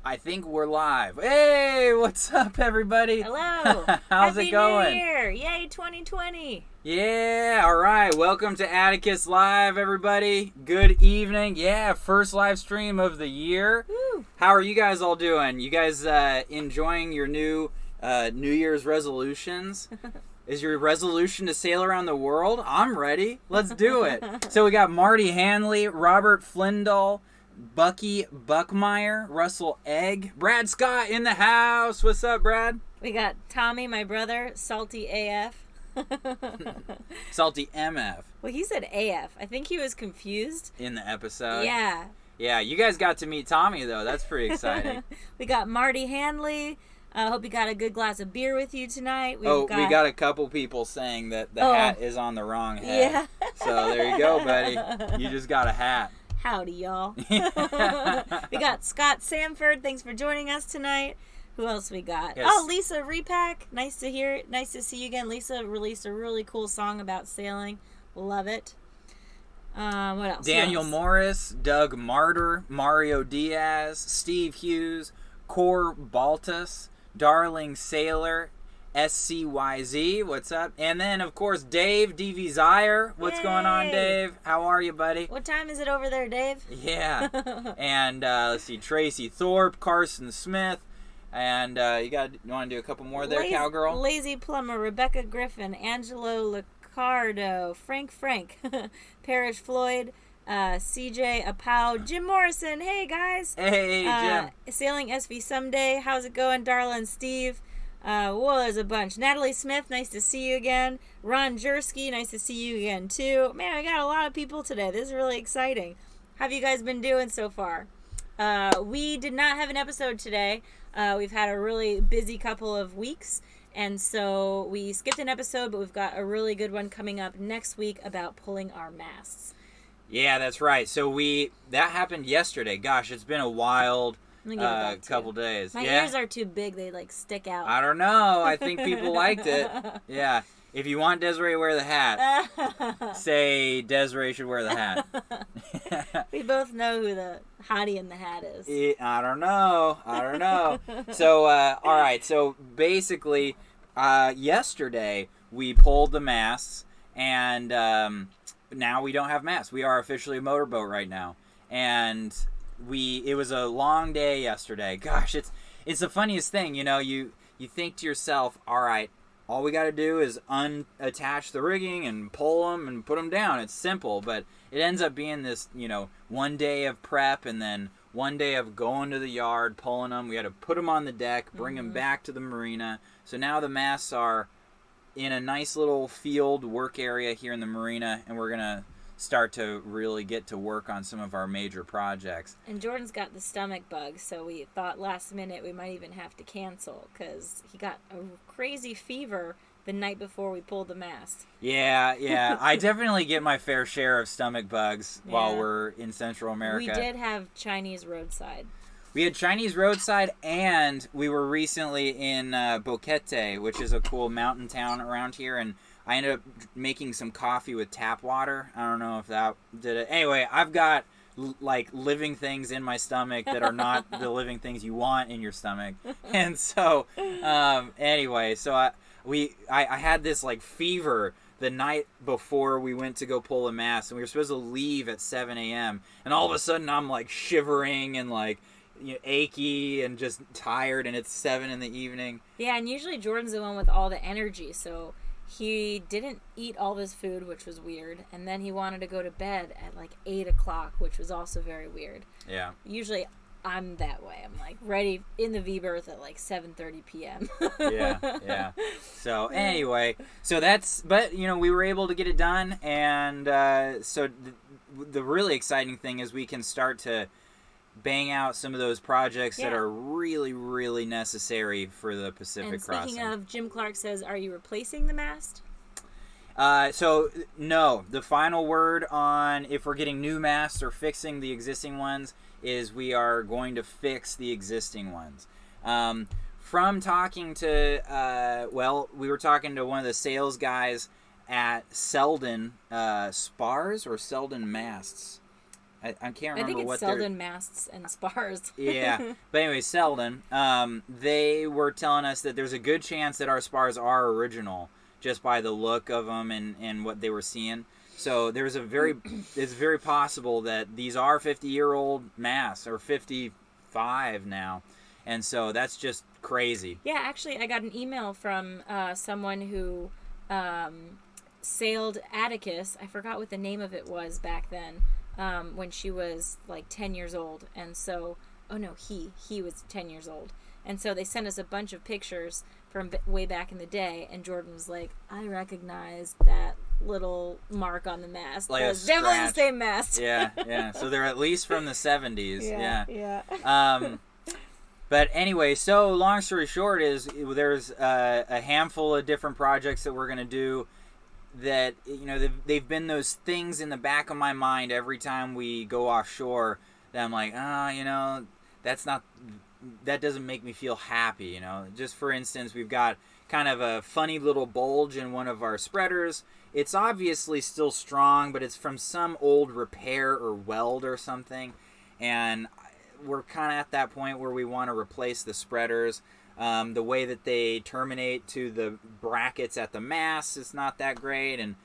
I think we're live. Hey, what's up, everybody? Hello. How's it going? Happy New Year. Yay, 2020. Yeah, all right. Welcome to Atticus Live, everybody. Good evening. Yeah, first live stream of the year. Woo. How are you guys all doing? You guys enjoying your new New Year's resolutions? Is your resolution to sail around the world? I'm ready. Let's do it. So we got Marty Hanley, Robert Flindall, Bucky Buckmeyer, Russell Egg, Brad Scott in the house. What's up, Brad? We got Tommy, my brother, Salty AF. Salty MF. Well, he said AF. I think he was confused. In the episode. Yeah. Yeah, you guys got to meet Tommy, though. That's pretty exciting. We got Marty Hanley. I hope you got a good glass of beer with you tonight. We got a couple people saying that the hat is on the wrong head. Yeah. So there you go, buddy. You just got a hat. Howdy, y'all. We got Scott Samford. Thanks for joining us tonight. Who else we got? Yes. Oh, Lisa Repack. Nice to hear. Nice to see you again. Lisa released a really cool song about sailing. Love it. What else? Daniel Morris, Doug Martyr, Mario Diaz, Steve Hughes, Cor Baltus, Darling Sailor, SCYZ, what's up? And then, of course, Dave, DV Zire. What's going on, Dave? How are you, buddy? What time is it over there, Dave? Yeah. And let's see, Tracy Thorpe, Carson Smith. And you want to do a couple more there, cowgirl? Lazy Plumber, Rebecca Griffin, Angelo Licardo, Frank, Parrish Floyd, CJ Apow, Jim Morrison. Hey, guys. Hey, Jim. Sailing SV Someday. How's it going, darling Steve? Whoa, there's a bunch. Natalie Smith, nice to see you again. Ron Jersky, nice to see you again, too. Man, we got a lot of people today. This is really exciting. How have you guys been doing so far? We did not have an episode today. We've had a really busy couple of weeks, and so we skipped an episode, but we've got a really good one coming up next week about pulling our masts. Yeah, that's right. So that happened yesterday. Gosh, it's been a wild couple days. My ears are too big. They stick out. I don't know. I think people liked it. Yeah. If you want Desiree to wear the hat, say Desiree should wear the hat. We both know who the hottie in the hat is. I don't know. So, all right. So basically, yesterday we pulled the masts, and now we don't have masts. We are officially a motorboat right now, and it was a long day yesterday. Gosh, it's the funniest thing. You think to yourself, all right, all we got to do is unattach the rigging and pull them and put them down. It's simple, but it ends up being this, one day of prep and then one day of going to the yard, pulling them. We had to put them on the deck, bring them back to the marina. So now the masts are in a nice little field work area here in the marina, and we're going to start to really get to work on some of our major projects. And Jordan's got the stomach bug, so we thought last minute we might even have to cancel because he got a crazy fever the night before we pulled the mast. Yeah. I definitely get my fair share of stomach bugs while we're in Central America. We did have Chinese roadside. We had Chinese roadside, and we were recently in Boquete, which is a cool mountain town around here, and I ended up making some coffee with tap water. I don't know if that did it. Anyway, I've got living things in my stomach that are not the living things you want in your stomach. And so, anyway, so I had this fever the night before we went to go pull a mast, and we were supposed to leave at 7 a.m. And all of a sudden I'm shivering and achy and just tired, and it's 7 in the evening. Yeah, and usually Jordan's the one with all the energy, so he didn't eat all this food, which was weird, and then he wanted to go to bed at 8 o'clock, which was also very weird. Yeah. Usually I'm that way. I'm ready in the V-berth at 7:30 p.m. Yeah. So anyway, but we were able to get it done, and so the really exciting thing is we can start to bang out some of those projects that are really, really necessary for the Pacific crossing. Speaking of, Jim Clark says, are you replacing the mast? So, no. The final word on if we're getting new masts or fixing the existing ones is we are going to fix the existing ones. From talking to, we were talking to one of the sales guys at Selden Spars or Selden Masts. I can't remember I think it's what Selden Masts and Spars. Yeah, but anyway, Selden. They were telling us that there's a good chance that our spars are original just by the look of them and what they were seeing. So it's very possible that these are 50-year-old masts or 55 now, and so that's just crazy. Yeah, actually, I got an email from someone who sailed Atticus. I forgot what the name of it was back then, when she was like 10 years old. And so, oh no, he was 10 years old. And so they sent us a bunch of pictures from way back in the day. And Jordan was like, I recognize that little mark on the mast. Like it's definitely the same mast. Yeah. So they're at least from the 70s. Yeah. But anyway, so long story short is there's a handful of different projects that we're going to do that, they've been those things in the back of my mind every time we go offshore that I'm like, that doesn't make me feel happy, Just for instance, we've got kind of a funny little bulge in one of our spreaders. It's obviously still strong, but it's from some old repair or weld or something. And we're kind of at that point where we want to replace the spreaders. The way that they terminate to the brackets at the mast is not that great, and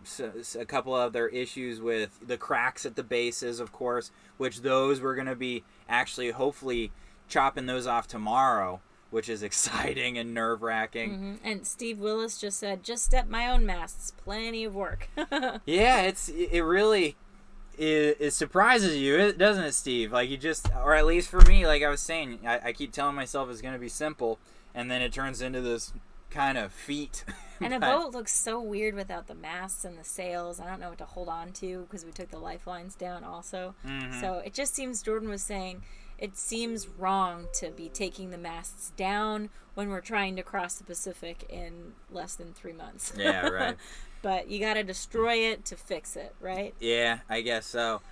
so a couple other issues with the cracks at the bases, of course, which those we're going to be actually hopefully chopping those off tomorrow, which is exciting and nerve-wracking. Mm-hmm. And Steve Willis just said, just step my own masts, plenty of work. Yeah, it really... It surprises you, doesn't it, Steve? Like, or at least for me, like I was saying, I keep telling myself it's going to be simple, and then it turns into this kind of feat. And a boat looks so weird without the masts and the sails. I don't know what to hold on to because we took the lifelines down also. Mm-hmm. So it just seems, Jordan was saying, it seems wrong to be taking the masts down when we're trying to cross the Pacific in less than 3 months. Yeah, right. But you got to destroy it to fix it, right? Yeah, I guess so.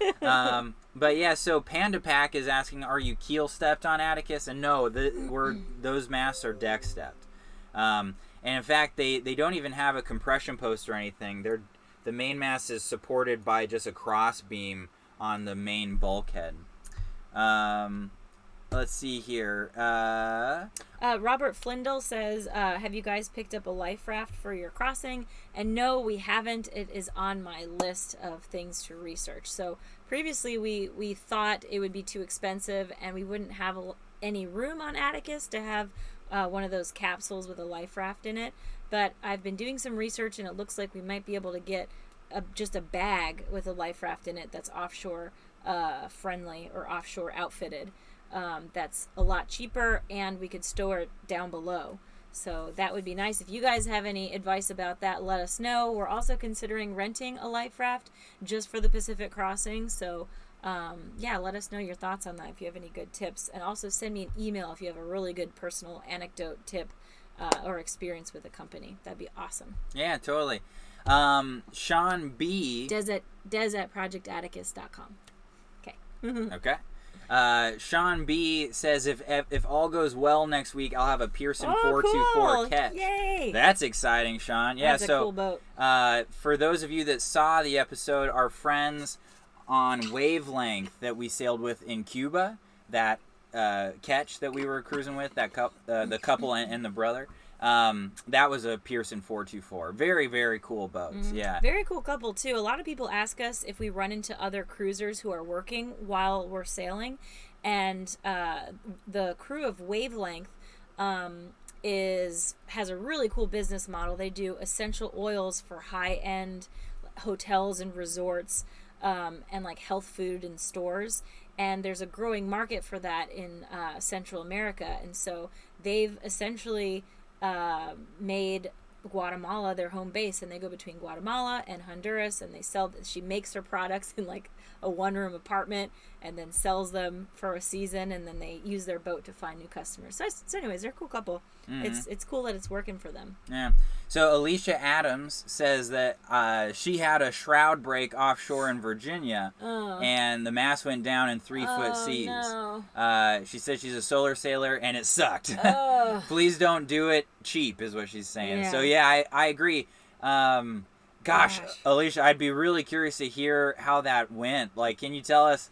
But yeah, so Panda Pack is asking, are you keel stepped on Atticus? And no, those masts are deck stepped. And in fact, they don't even have a compression post or anything. The main mast is supported by just a cross beam on the main bulkhead. Let's see here. Robert Flindle says, have you guys picked up a life raft for your crossing? And no, we haven't. It is on my list of things to research. So previously we thought it would be too expensive and we wouldn't have any room on Atticus to have one of those capsules with a life raft in it. But I've been doing some research and it looks like we might be able to get just a bag with a life raft in it that's offshore friendly or offshore outfitted. That's a lot cheaper and we could store it down below. So that would be nice. If you guys have any advice about that, let us know. We're also considering renting a life raft just for the Pacific crossing. So let us know your thoughts on that if you have any good tips. And also send me an email if you have a really good personal anecdote, tip, or experience with a company. That'd be awesome. Yeah, totally. Sean B. Des at projectatticus.com. Okay. Okay. Sean B says if all goes well next week, I'll have a Pearson 424 cool. catch. Yay! That's exciting, Sean. Yeah, that's a cool boat. For those of you that saw the episode, our friends on Wavelength that we sailed with in Cuba, that catch that we were cruising with, that the couple and the brother. That was a Pearson 424. Very, very cool boats. Mm-hmm. Yeah. Very cool couple too. A lot of people ask us if we run into other cruisers who are working while we're sailing, and the crew of Wavelength has a really cool business model. They do essential oils for high-end hotels and resorts, and like health food and stores. And there's a growing market for that in Central America, and so they've essentially made Guatemala their home base, and they go between Guatemala and Honduras, and she makes her products in like a one-room apartment and then sells them for a season, and then they use their boat to find new customers. So anyways, they're a cool couple. Mm-hmm. It's cool that it's working for them. Yeah. So Alicia Adams says that she had a shroud break offshore in Virginia, and the mast went down in 3-foot seas. No. She says she's a solar sailor, and it sucked. Please don't do it cheap, is what she's saying. Yeah. So yeah, I agree. Gosh, Alicia, I'd be really curious to hear how that went. Like, can you tell us,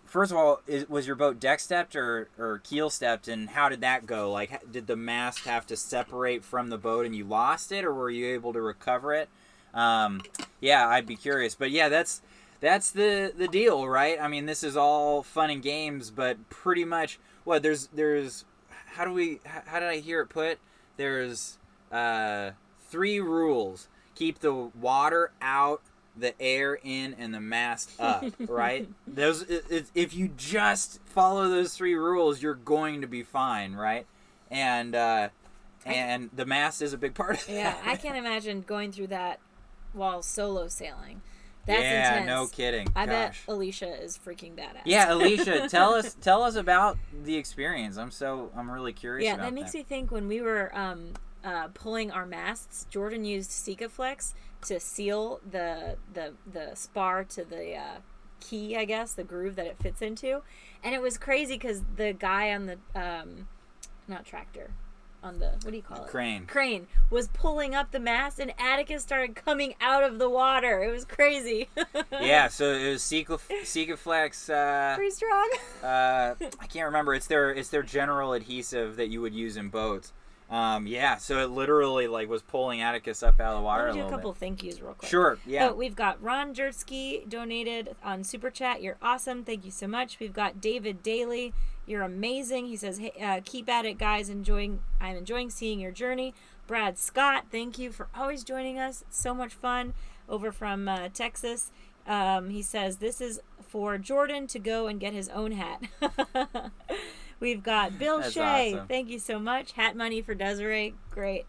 first of all, was your boat deck stepped or keel stepped, and how did that go? Like, did the mast have to separate from the boat and you lost it, or were you able to recover it? Yeah, I'd be curious. But yeah, that's the deal, right? I mean, this is all fun and games, but pretty much, there's how did I hear it put? There's 3 rules. Keep the water out, the air in, and the mast up, right? If you just follow those 3 rules, you're going to be fine, right? And the mast is a big part of it. Yeah, I can't imagine going through that while solo sailing. That's intense. No kidding. I bet Alicia is freaking badass. Yeah, Alicia, tell us about the experience. I'm really curious about that. Yeah, that makes me think when we were pulling our masts, Jordan used Sikaflex to seal the spar to the key, I guess, the groove that it fits into. And it was crazy because the guy on the, not tractor, on the, what do you call it? Crane was pulling up the mast, and Atticus started coming out of the water. It was crazy. Yeah, so it was Sikaflex. Pretty strong. I can't remember. It's their general adhesive that you would use in boats. Yeah, so it literally was pulling Atticus up out of the water. Let me do a couple thank yous real quick. Sure, yeah. So we've got Ron Jertsky donated on Super Chat. You're awesome. Thank you so much. We've got David Daly. You're amazing. He says, hey, keep at it, guys. I'm enjoying seeing your journey. Brad Scott, thank you for always joining us. It's so much fun. Over from Texas. He says, this is for Jordan to go and get his own hat. We've got Bill Shea. Awesome. Thank you so much. Hat money for Desiree. Great.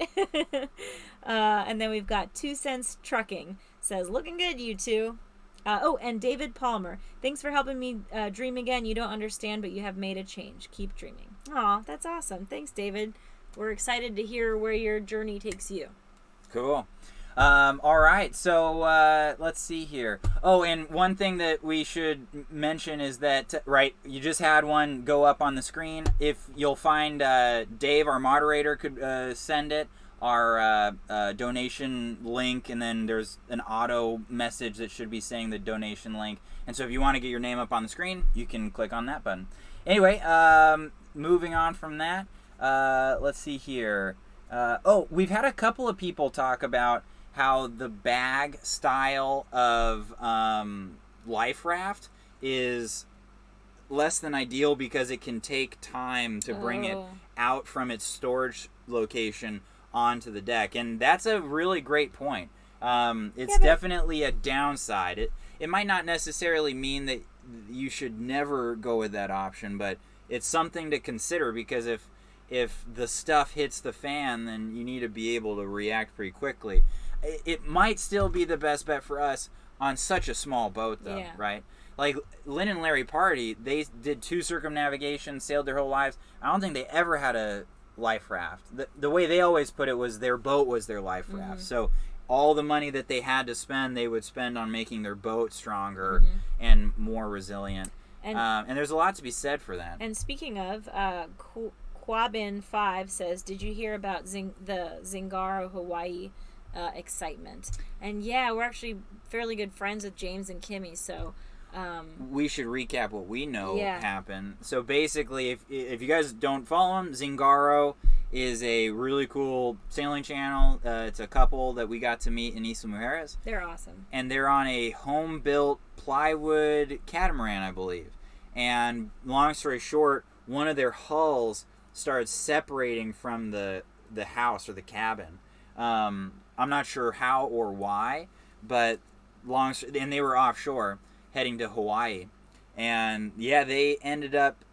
And then we've got 2 Cents Trucking. Says, looking good, you two. And David Palmer. Thanks for helping me dream again. You don't understand, but you have made a change. Keep dreaming. Aw, that's awesome. Thanks, David. We're excited to hear where your journey takes you. Cool. All right, so let's see here. Oh, and one thing that we should mention is that, you just had one go up on the screen. If you'll find Dave, our moderator, could send it, our donation link, and then there's an auto message that should be saying the donation link. And so if you want to get your name up on the screen, you can click on that button. Anyway, moving on from that, let's see here. We've had a couple of people talk about how the bag style of life raft is less than ideal because it can take time to bring it out from its storage location onto the deck. And that's a really great point. It's definitely a downside. It might not necessarily mean that you should never go with that option, but it's something to consider because if the stuff hits the fan, then you need to be able to react pretty quickly. It might still be the best bet for us on such a small boat, though, right? Like Lynn and Larry Party, they did 2 circumnavigations, sailed their whole lives. I don't think they ever had a life raft. The way they always put it was their boat was their life raft. So all the money that they had to spend, they would spend on making their boat stronger and more resilient. And there's a lot to be said for that. And speaking of, Quabin5 says, did you hear about the Zingaro Hawaii excitement? And yeah, we're actually fairly good friends with James and Kimmy, so we should recap what we know happened. So basically, if you guys don't follow them, Zingaro is a really cool sailing channel. It's a couple that we got to meet in Isla Mujeres. They're awesome. And they're on a home-built plywood catamaran, I believe. And long story short, one of their hulls started separating from the house or the cabin. I'm not sure how or why, but and they were offshore heading to Hawaii. And yeah, they ended up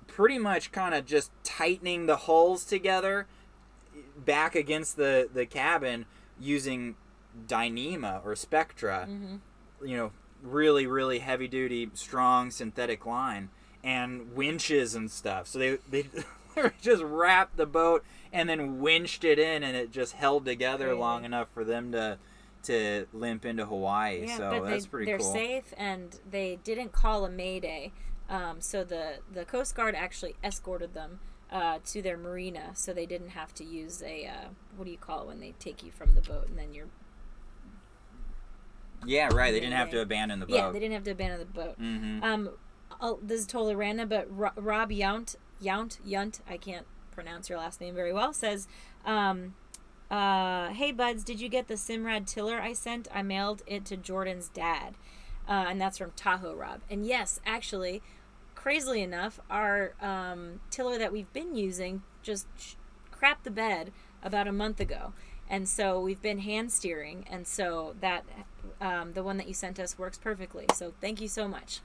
pretty much kind of just tightening the hulls together back against the cabin using Dyneema or Spectra. Really, really heavy duty, strong synthetic line and winches and stuff. So they just wrapped the boat and then winched it in, and it just held together long enough for them to limp into Hawaii. Yeah, so but that's pretty cool. They're safe, and they didn't call a mayday. So the Coast Guard actually escorted them to their marina, so they didn't have to use a what do you call it when they take you from the boat and then you're Yeah, right. They didn't have to abandon the boat. Yeah, they didn't have to abandon the boat. Mm-hmm. This is totally random, but Rob Yount, I can't pronounce your last name very well, says, hey buds, did you get the Simrad tiller I sent? I mailed it to Jordan's dad. And that's from Tahoe Rob. And yes, actually, crazily enough, our tiller that we've been using just crapped the bed about a month ago. And so we've been hand steering, and so that the one that you sent us works perfectly. So thank you so much.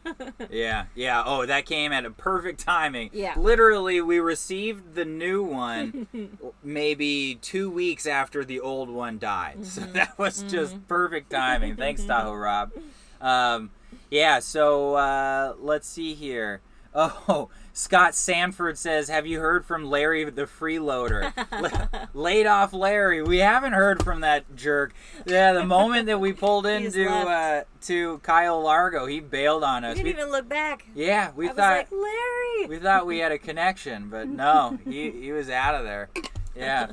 Yeah. Oh, that came at a perfect timing. Yeah. Literally, we received the new one maybe 2 weeks after the old one died. Mm-hmm. So that was just perfect timing. Thanks, Tahoe Rob. Yeah, so let's see here. Oh, Scott Sanford says, have you heard from Larry the freeloader? Laid off Larry. We haven't heard from that jerk. Yeah, the moment that we pulled into to Kyle Largo, he bailed on us. We didn't even look back. Yeah, we was thought like, Larry. We thought we had a connection, but no, he was out of there. Yeah.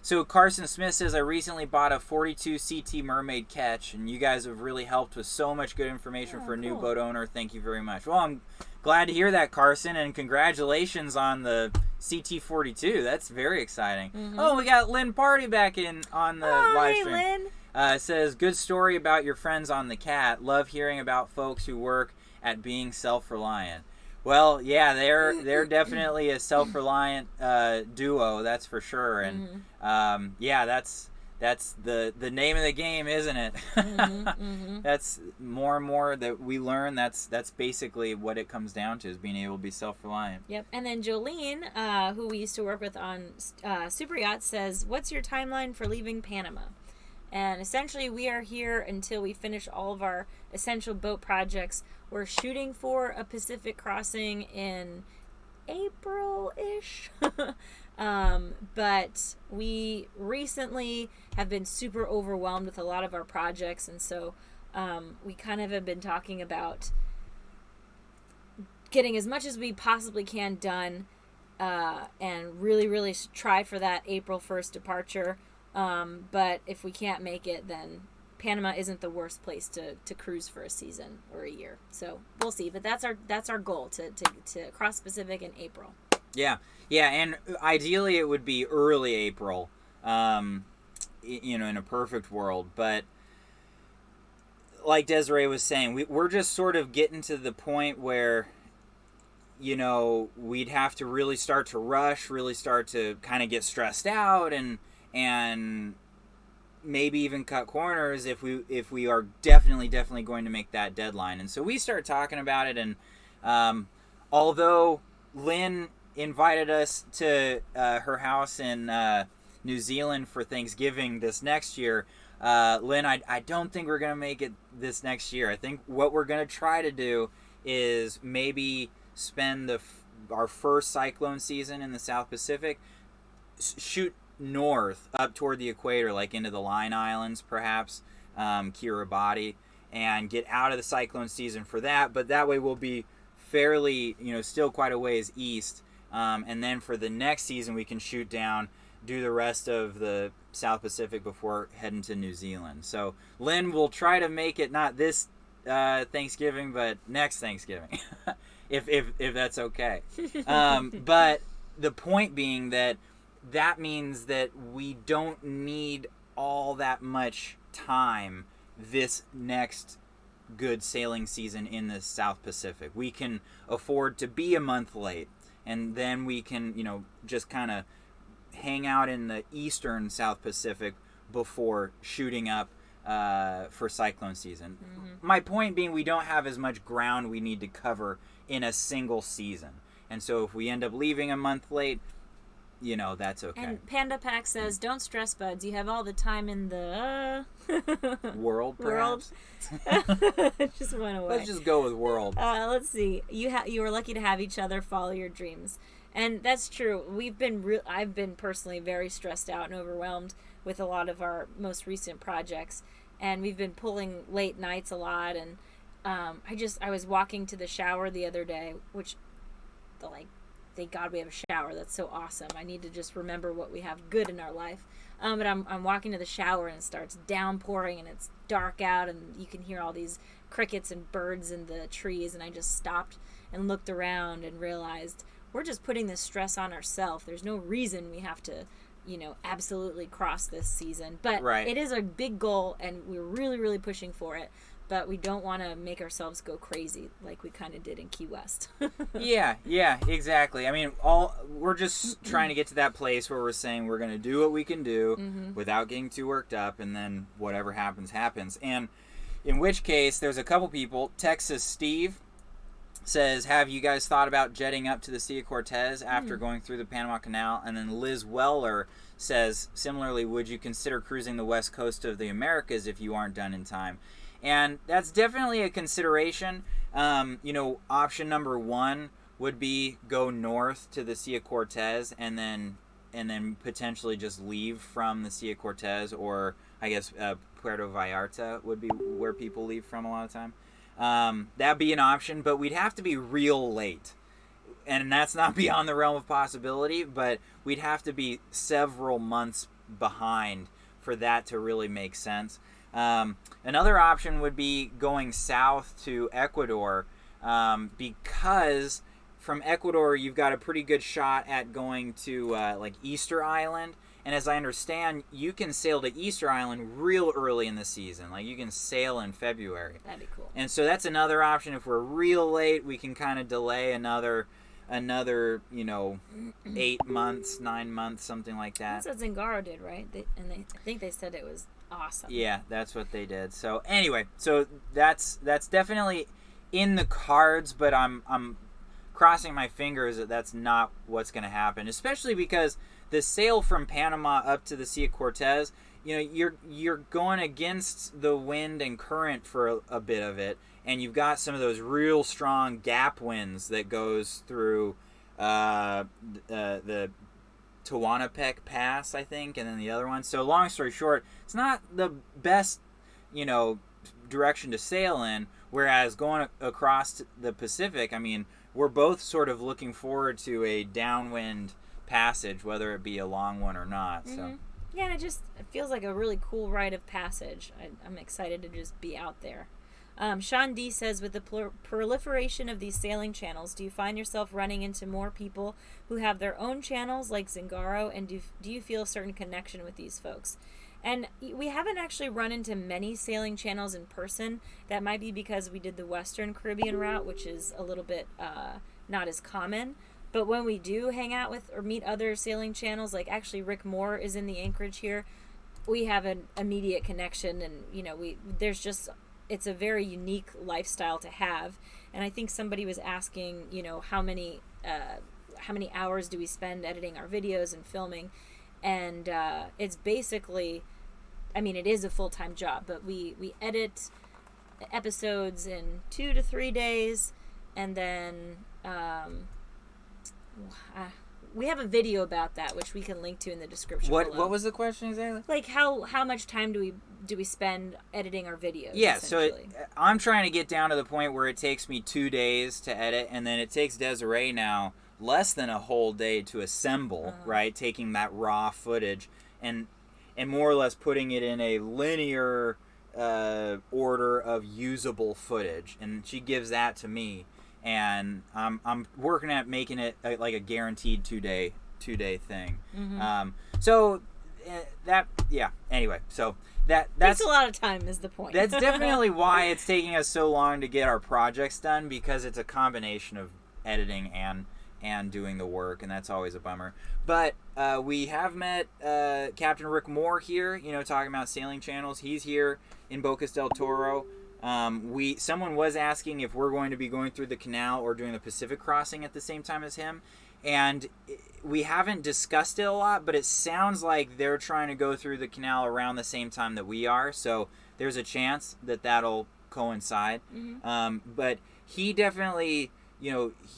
So Carson Smith says, I recently bought a 42 CT Mermaid Catch, and you guys have really helped with so much good information for a new boat owner. Thank you very much. Well, I'm glad to hear that, Carson, and congratulations on the CT42. That's very exciting. Mm-hmm. Oh, we got Lynn Party back in on the live stream. Hey, Lynn. Says, good story about your friends on the Cat. Love hearing about folks who work at being self-reliant. Well, yeah, they're definitely a self-reliant duo, that's for sure, and yeah, that's the name of the game, isn't it? That's more and more that we learn. That's basically what it comes down to, is being able to be self-reliant. Yep. And then Jolene, who we used to work with on Super Yacht, says, "What's your timeline for leaving Panama?" And essentially, we are here until we finish all of our essential boat projects. We're shooting for a Pacific crossing in April-ish. But we recently have been super overwhelmed with a lot of our projects. And so we kind of have been talking about getting as much as we possibly can done and really, really try for that April 1st departure. But if we can't make it, then Panama isn't the worst place to cruise for a season or a year. So we'll see. But that's our goal, to cross Pacific in April. Yeah, and ideally it would be early April, in a perfect world. But like Desiree was saying, we're just sort of getting to the point where, we'd have to really start to rush, really start to kind of get stressed out, and maybe even cut corners if we are definitely going to make that deadline. And so we start talking about it, and although Lynn invited us to her house in New Zealand for Thanksgiving this next year, Lynn, I don't think we're going to make it this next year. I think what we're going to try to do is maybe spend our first cyclone season in the South Pacific, shoot north up toward the equator, like into the Line Islands, perhaps Kiribati, and get out of the cyclone season for that. But that way we'll be fairly, still quite a ways east, and then for the next season we can shoot down, do the rest of the South Pacific before heading to New Zealand. So Lynn will try to make it not this Thanksgiving, but next Thanksgiving, if that's okay. But the point being that means that we don't need all that much time this next good sailing season in the South Pacific. We can afford to be a month late, and then we can, just kind of hang out in the eastern South Pacific before shooting up for cyclone season. Mm-hmm. My point being, we don't have as much ground we need to cover in a single season. And so if we end up leaving a month late, that's okay. And Panda Pack says, don't stress, buds. You have all the time in the world, perhaps? It just went away. Let's just go with world. Let's see. You were lucky to have each other, follow your dreams. And that's true. I've been personally very stressed out and overwhelmed with a lot of our most recent projects. And we've been pulling late nights a lot. And I was walking to the shower the other day, which, thank God we have a shower. That's so awesome. I need to just remember what we have good in our life. But I'm walking to the shower and it starts downpouring and it's dark out and you can hear all these crickets and birds in the trees, and I just stopped and looked around and realized we're just putting this stress on ourselves. There's no reason we have to, absolutely cross this season. But It is a big goal and we're really, really pushing for it. But we don't want to make ourselves go crazy like we kind of did in Key West. Yeah, exactly. I mean, we're just trying to get to that place where we're saying we're going to do what we can do without getting too worked up, and then whatever happens, happens. And in which case, there's a couple people. Texas Steve says, have you guys thought about jetting up to the Sea of Cortez after going through the Panama Canal? And then Liz Weller says, similarly, would you consider cruising the west coast of the Americas if you aren't done in time? And that's definitely a consideration. Option number one would be go north to the Sea of Cortez and then potentially just leave from the Sea of Cortez, or I guess Puerto Vallarta would be where people leave from a lot of time. That'd be an option, but we'd have to be real late. And that's not beyond the realm of possibility, but we'd have to be several months behind for that to really make sense. Another option would be going south to Ecuador, because from Ecuador you've got a pretty good shot at going to like Easter Island, and as I understand, you can sail to Easter Island real early in the season. Like you can sail in February. That'd be cool. And so that's another option. If we're real late, we can kind of delay another 8 months, 9 months, something like that. That's what Zingaro did, right? I think they said it was awesome. Yeah, that's what they did. So anyway, that's definitely in the cards, but I'm crossing my fingers that that's not what's going to happen, especially because the sail from Panama up to the Sea of Cortez, you're going against the wind and current for a bit of it, and you've got some of those real strong gap winds that goes through the Tehuantepec Pass, I think, and then the other one. So long story short, it's not the best, direction to sail in, whereas going across the Pacific, I mean, we're both sort of looking forward to a downwind passage, whether it be a long one or not. So yeah, and it feels like a really cool rite of passage. I'm excited to just be out there. Sean D says, with the proliferation of these sailing channels, do you find yourself running into more people who have their own channels like Zingaro, and do you feel a certain connection with these folks? And we haven't actually run into many sailing channels in person. That might be because we did the Western Caribbean route, which is a little bit not as common. But when we do hang out with or meet other sailing channels, like actually Rick Moore is in the anchorage here, we have an immediate connection, and it's a very unique lifestyle to have. And I think somebody was asking, how many hours do we spend editing our videos and filming? And it's basically, it is a full-time job, but we edit episodes in 2 to 3 days, and then we have a video about that, which we can link to in the description below. What was the question exactly? Like how much time do we spend editing our videos? Yeah, so I'm trying to get down to the point where it takes me 2 days to edit, and then it takes Desiree now less than a whole day to assemble, right? Taking that raw footage and more or less putting it in a linear order of usable footage, and she gives that to me, and I'm working at making it like a guaranteed 2 day thing. Anyway, so that's takes a lot of time is the point. That's definitely why it's taking us so long to get our projects done, because it's a combination of editing and doing the work, and that's always a bummer. But we have met Captain Rick Moore here, talking about sailing channels. He's here in Bocas Del Toro. Someone was asking if we're going to be going through the canal or doing the Pacific crossing at the same time as him, and we haven't discussed it a lot, but it sounds like they're trying to go through the canal around the same time that we are, so there's a chance that that'll coincide. But he definitely,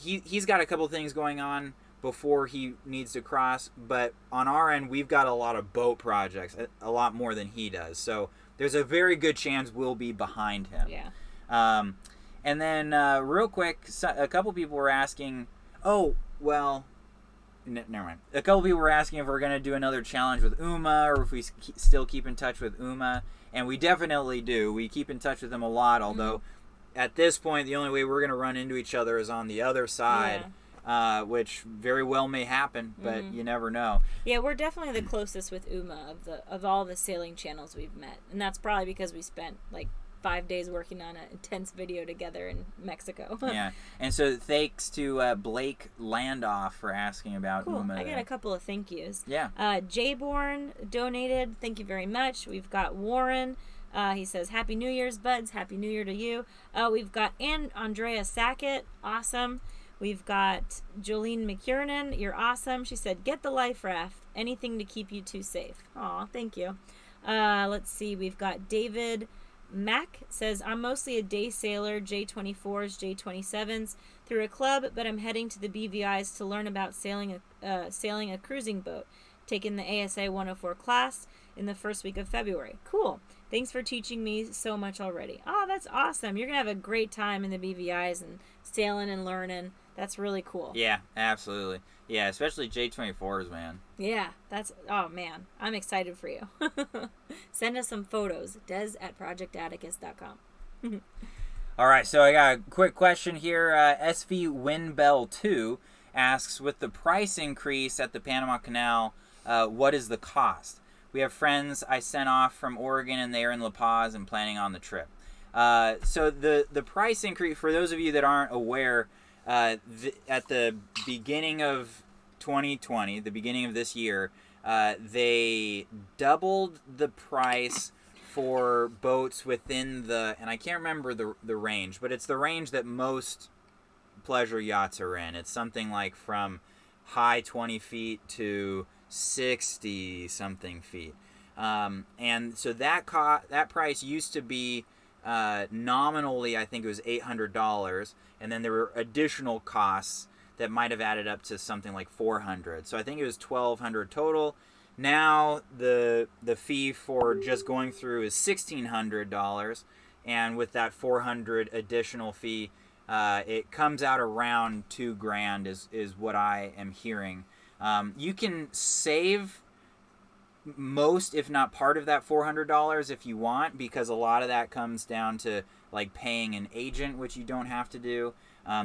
he's got a couple things going on before he needs to cross, but on our end, we've got a lot of boat projects, a lot more than he does, so there's a very good chance we'll be behind him. Yeah. And then real quick, a couple people were asking, never mind. A couple people were asking if we're going to do another challenge with Uma, or if we still keep in touch with Uma. And we definitely do. We keep in touch with them a lot, although at this point, the only way we're going to run into each other is on the other side, which very well may happen, but you never know. Yeah, we're definitely the closest with Uma of all the sailing channels we've met. And that's probably because we spent, like, 5 days working on an intense video together in Mexico. Yeah, and so thanks to Blake Landoff for asking about Uma. I got a couple of thank yous. Yeah. Jayborn donated. Thank you very much. We've got Warren. He says, Happy New Year's, buds. Happy New Year to you. We've got Andrea Sackett. Awesome. We've got Jolene McKiernan. You're awesome. She said, get the life raft. Anything to keep you two safe. Aw, thank you. Let's see. We've got David Mac says, I'm mostly a day sailor, J24s, J27s, through a club, but I'm heading to the BVIs to learn about sailing a cruising boat. Taking the ASA 104 class in the first week of February. Cool. Thanks for teaching me so much already. Oh, that's awesome. You're going to have a great time in the BVIs and sailing and learning. That's really cool. Yeah, absolutely. Yeah, especially J24s, man. Yeah, oh man, I'm excited for you. Send us some photos, des@projectatticus.com. All right, so I got a quick question here. SV Winbell 2 asks, with the price increase at the Panama Canal, what is the cost? We have friends I sent off from Oregon, and they are in La Paz and planning on the trip. So the price increase, for those of you that aren't aware, at the beginning of 2020, the beginning of this year, they doubled the price for boats within and I can't remember the range, but it's the range that most pleasure yachts are in. It's something like from high 20 feet to 60 something feet. And so that price used to be nominally, I think it was $800, and then there were additional costs that might have added up to something like $400. So I think it was $1,200 total. Now the fee for just going through is $1,600, and with that $400 additional fee, it comes out around $2,000 is what I am hearing. You can save most, if not part of that $400 if you want, because a lot of that comes down to like paying an agent, which you don't have to do.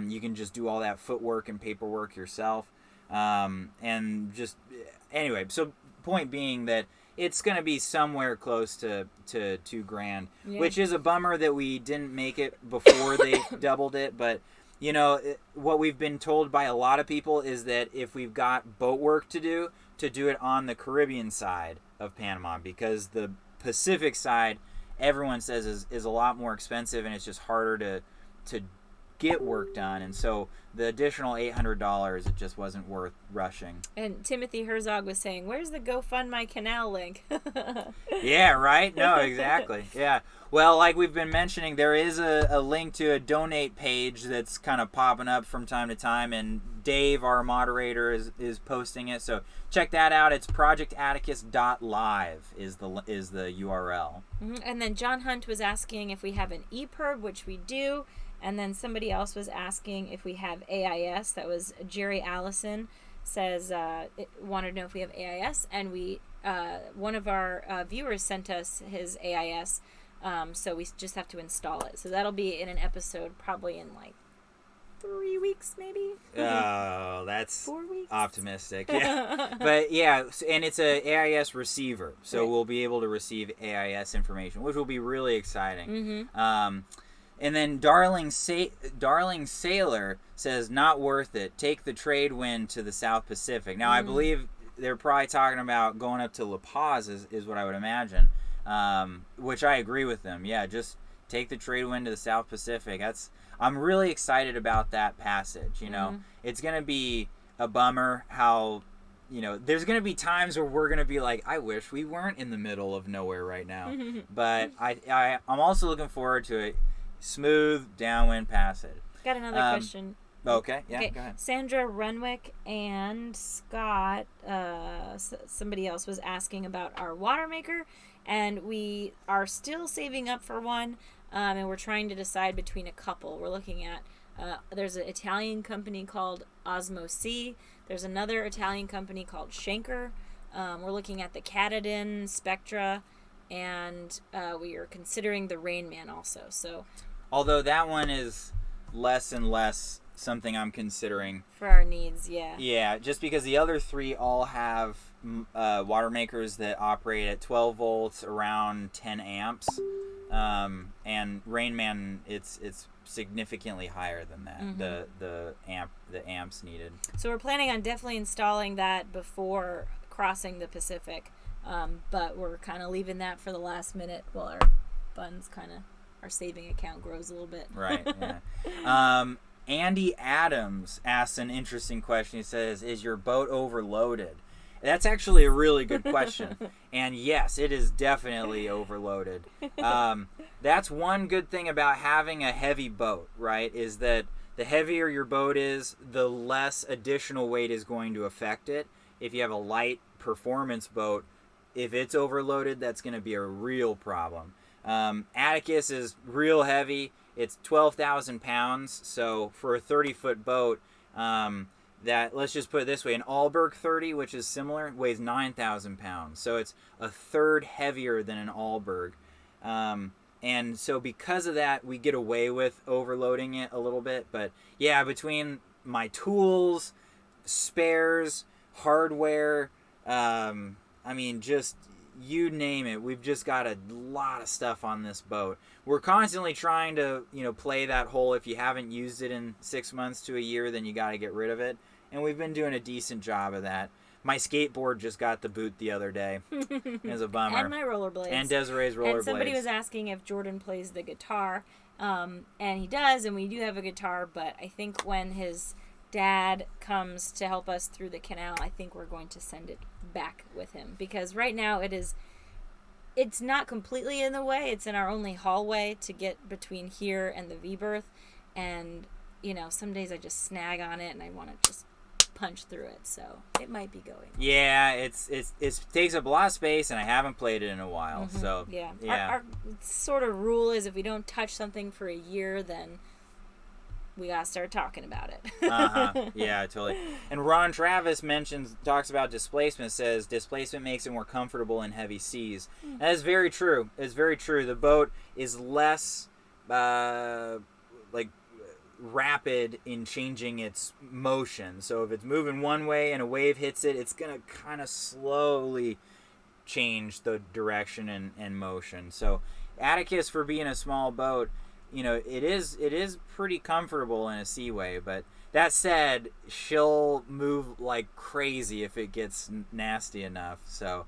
You can just do all that footwork and paperwork yourself. And just anyway, so point being that it's going to be somewhere close to $2,000, which is a bummer that we didn't make it before they doubled it. But you know, what we've been told by a lot of people is that if we've got boat work to do it on the Caribbean side of Panama, because the Pacific side, everyone says is a lot more expensive, and it's just harder to get work done. And so the additional $800, it just wasn't worth rushing. And Timothy Herzog was saying, where's the GoFundMy canal link? Yeah, right? No, exactly. Yeah. Well, like we've been mentioning, there is a link to a donate page that's kind of popping up from time to time, and Dave, our moderator, is posting it. So check that out. It's projectatticus.live is the URL. Mm-hmm. And then John Hunt was asking if we have an EPIRB, which we do. And then somebody else was asking if we have AIS. That was Jerry Allison says wanted to know if we have AIS, and we one of our viewers sent us his AIS, so we just have to install it. So that'll be in an episode probably in like 3 weeks, maybe. Oh, that's 4 weeks. Optimistic. Yeah, but yeah, and it's a AIS receiver, so right. We'll be able to receive AIS information, which will be really exciting. Mm-hmm. And then Darling Sailor says, not worth it. Take the trade wind to the South Pacific. Now, I believe they're probably talking about going up to La Paz is what I would imagine, which I agree with them. Yeah, just take the trade wind to the South Pacific. I'm really excited about that passage. You know, it's going to be a bummer how, you know, there's going to be times where we're going to be like, I wish we weren't in the middle of nowhere right now. But I'm also looking forward to it. Smooth downwind passage. Got another question. Okay, yeah, go ahead. Sandra Renwick and Scott, somebody else was asking about our water maker, and we are still saving up for one, and we're trying to decide between a couple. We're looking at, there's an Italian company called Osmo C There's another Italian company called Schenker. We're looking at the Katadyn, Spectra, and we are considering the Rainman also. So, although that one is less and less something I'm considering for our needs, yeah. Yeah, just because the other three all have water makers that operate at 12 volts, around 10 amps, and Rainman it's significantly higher than that. Mm-hmm. The amps needed. So we're planning on definitely installing that before crossing the Pacific, but we're kind of leaving that for the last minute while our funds our saving account grows a little bit. Right. Yeah. Andy Adams asks an interesting question. He says, "Is your boat overloaded?" That's actually a really good question. And yes, it is definitely overloaded. That's one good thing about having a heavy boat, right? Is that the heavier your boat is, the less additional weight is going to affect it. If you have a light performance boat, if it's overloaded, that's going to be a real problem. Atticus is real heavy. It's 12,000 pounds. So for a 30-foot boat, that, let's just put it this way, an Allberg 30, which is similar, weighs 9,000 pounds. So it's a third heavier than an Allberg. And so because of that, we get away with overloading it a little bit. But yeah, between my tools, spares, hardware, just you name it, we've just got a lot of stuff on this boat. We're constantly trying to, play that whole, if you haven't used it in 6 months to a year, then you got to get rid of it. And we've been doing a decent job of that. My skateboard just got the boot the other day. It was a bummer. And my rollerblades. And Desiree's rollerblades. And somebody was asking if Jordan plays the guitar. And he does, and we do have a guitar, but I think when his dad comes to help us through the canal, I think we're going to send it back with him, because right now it's not completely in the way. It's in our only hallway to get between here and the V-berth, and some days I just snag on it and I want to just punch through it, so it might be going. Yeah, it takes up a lot of space, and I haven't played it in a while. Mm-hmm. So yeah. Our sort of rule is if we don't touch something for a year, then we gotta start talking about it. Yeah, totally. And Ron Travis talks about displacement, says displacement makes it more comfortable in heavy seas. That is very true. It's very true. The boat is less rapid in changing its motion. So if it's moving one way and a wave hits it, it's gonna kind of slowly change the direction and motion. So Atticus, for being a small boat, it is pretty comfortable in a seaway, but that said, she'll move like crazy if it gets nasty enough. So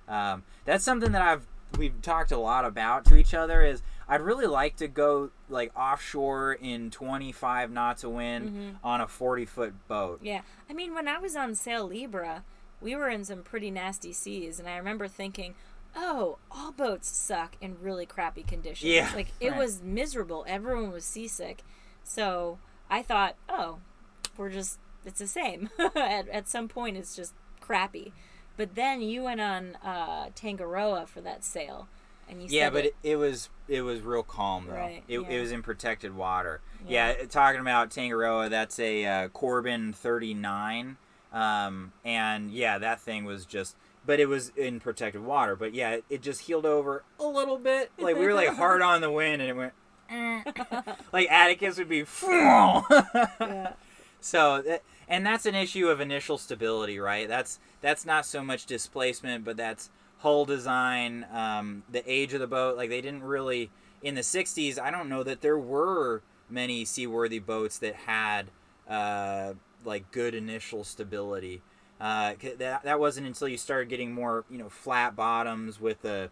that's something that we've talked a lot about to each other, is I'd really like to go like offshore in 25 knots of wind on a 40-foot boat. Yeah. I mean, when I was on Sail Libra, we were in some pretty nasty seas, and I remember thinking, oh, all boats suck in really crappy conditions. Yeah. Like, it was miserable. Everyone was seasick. So I thought, oh, it's the same. At some point, it's just crappy. But then you went on Tangaroa for that sail. And you said but it was real calm, though. Right, it was in protected water. Yeah, talking about Tangaroa, that's a Corbin 39. And yeah, that thing was just... But it was in protected water. But yeah, it just heeled over a little bit. Like, we were like hard on the wind, and it went... like Atticus would be... Yeah. So, and that's an issue of initial stability, right? That's not so much displacement, but that's hull design, the age of the boat. Like, they didn't really... In the 60s, I don't know that there were many seaworthy boats that had, good initial stability. That wasn't until you started getting more, flat bottoms with a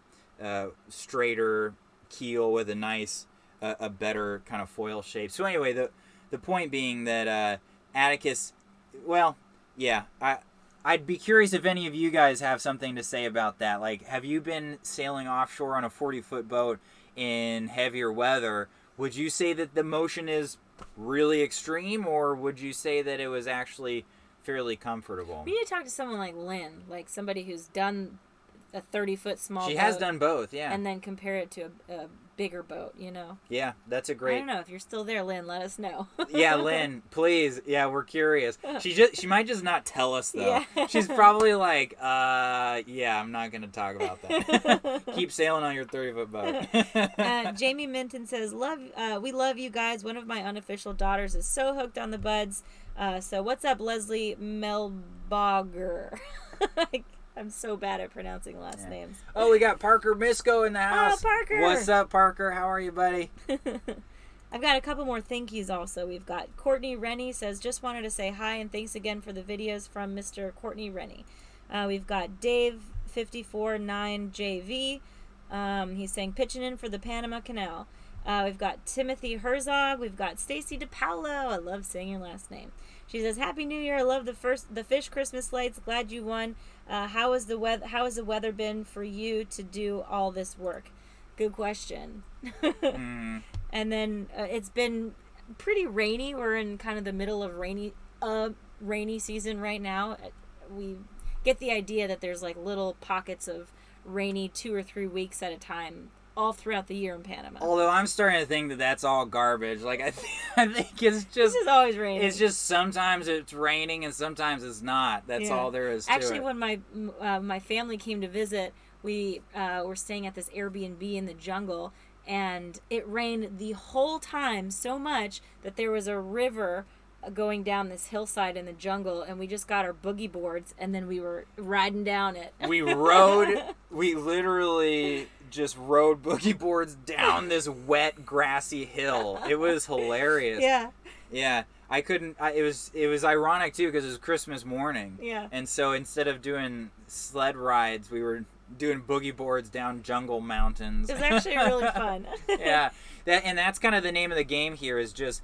straighter keel with a nice, a better kind of foil shape. So anyway, the point being that Atticus, well, yeah, I'd be curious if any of you guys have something to say about that. Like, have you been sailing offshore on a 40-foot boat in heavier weather? Would you say that the motion is really extreme, or would you say that it was actually fairly comfortable? We need to talk to someone like Lynn, like somebody who's done a 30-foot small boat. She has done both, yeah. And then compare it to a bigger boat, you know? Yeah, that's a great... I don't know. If you're still there, Lynn, let us know. Yeah, Lynn, please. Yeah, we're curious. She might just not tell us, though. Yeah. She's probably like, yeah, I'm not going to talk about that. Keep sailing on your 30-foot boat. Jamie Minton says, we love you guys. One of my unofficial daughters is so hooked on the buds. So what's up, Leslie Melbogger? I'm so bad at pronouncing last names. Oh, we got Parker Misko in the house. Oh, Parker. What's up, Parker? How are you, buddy? I've got a couple more thank yous also. We've got Courtney Rennie says, just wanted to say hi and thanks again for the videos from Mr. Courtney Rennie. We've got Dave 549JV. He's saying, pitching in for the Panama Canal. We've got Timothy Herzog. We've got Stacy DePaulo. I love saying your last name. She says, Happy New Year. I love the fish Christmas lights. Glad you won. How has the weather been for you to do all this work? Good question. And then it's been pretty rainy. We're in kind of the middle of rainy season right now. We get the idea that there's like little pockets of rainy 2 or 3 weeks at a time all throughout the year in Panama. Although I'm starting to think that that's all garbage. Like I think it's just... This is always raining. It's just sometimes it's raining and sometimes it's not. That's all there is to Actually, it. when my family came to visit, we were staying at this Airbnb in the jungle, and it rained the whole time so much that there was a river going down this hillside in the jungle, and we just got our boogie boards, and then we were riding down it. We literally just rode boogie boards down this wet, grassy hill. It was hilarious. Yeah. I couldn't. It was ironic too because it was Christmas morning. Yeah. And so instead of doing sled rides, we were doing boogie boards down jungle mountains. It was actually really fun. Yeah. That's kind of the name of the game here, is just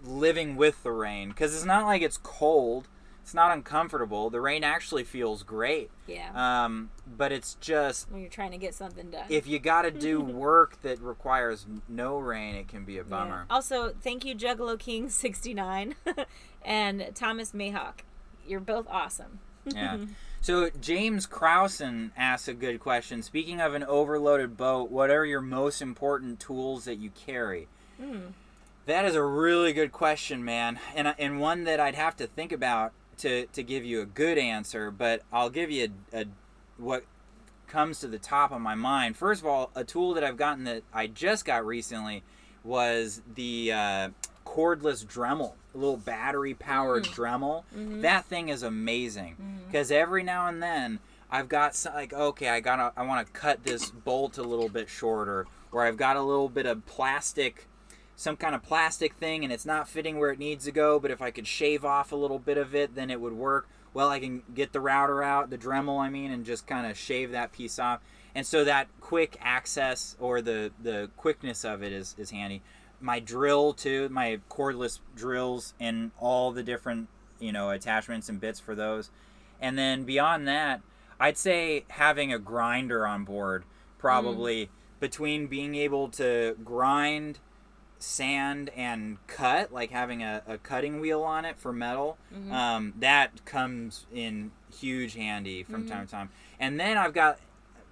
living with the rain, because it's not like it's cold. It's not uncomfortable. The rain actually feels great. Yeah. But it's just... when you're trying to get something done. If you got to do work that requires no rain, it can be a bummer. Yeah. Also, thank you, Juggalo King 69 and Thomas Mayhawk. You're both awesome. Yeah. So James Krausen asks a good question. Speaking of an overloaded boat, what are your most important tools that you carry? That is a really good question, man, and one that I'd have to think about to give you a good answer, but I'll give you what comes to the top of my mind. First of all, a tool that I've gotten that I just got recently was the cordless Dremel, a little battery-powered Dremel. That thing is amazing, because every now and then I've got okay, I want to cut this bolt a little bit shorter, or I've got a little bit of some kind of plastic thing, and it's not fitting where it needs to go, but if I could shave off a little bit of it, then it would work. Well, I can get the router out, the Dremel, and just kind of shave that piece off. And so that quick access, or the quickness of it is handy. My drill, too, my cordless drills, and all the different, attachments and bits for those. And then beyond that, I'd say having a grinder on board, probably, between being able to grind, sand, and cut, like having a cutting wheel on it for metal, that comes in huge handy from time to time. And then I've got,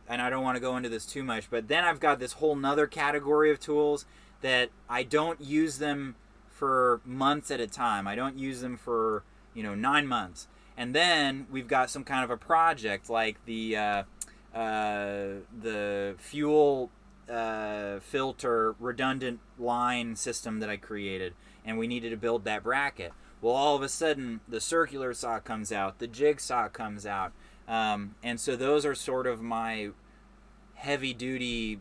and I don't want to go into this too much, but then I've got this whole nother category of tools that I don't use them for months at a time. I don't use them for 9 months, and then we've got some kind of a project like the fuel filter redundant line system that I created, and we needed to build that bracket. Well, all of a sudden the circular saw comes out, the jigsaw comes out, and so those are sort of my heavy duty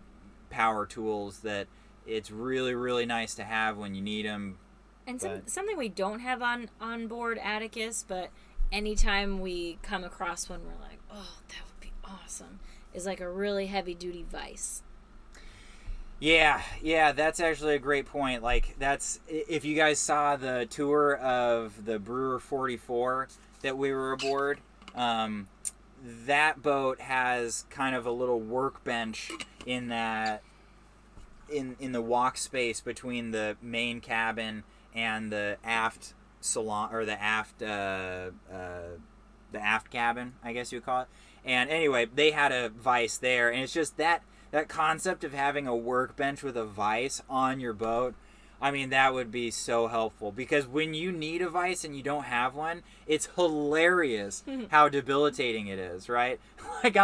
power tools that it's really, really nice to have when you need them. And something we don't have on board Atticus, but anytime we come across one, we're like, oh, that would be awesome, is like a really heavy duty vise. Yeah, that's actually a great point. Like, that's, if you guys saw the tour of the Brewer 44 that we were aboard, that boat has kind of a little workbench in that, in the walk space between the main cabin and the aft salon, or the aft cabin, I guess you would call it. And anyway, they had a vise there, and it's just that concept of having a workbench with a vise on your boat. I mean, that would be so helpful, because when you need a vise and you don't have one, it's hilarious how debilitating it is, right? Like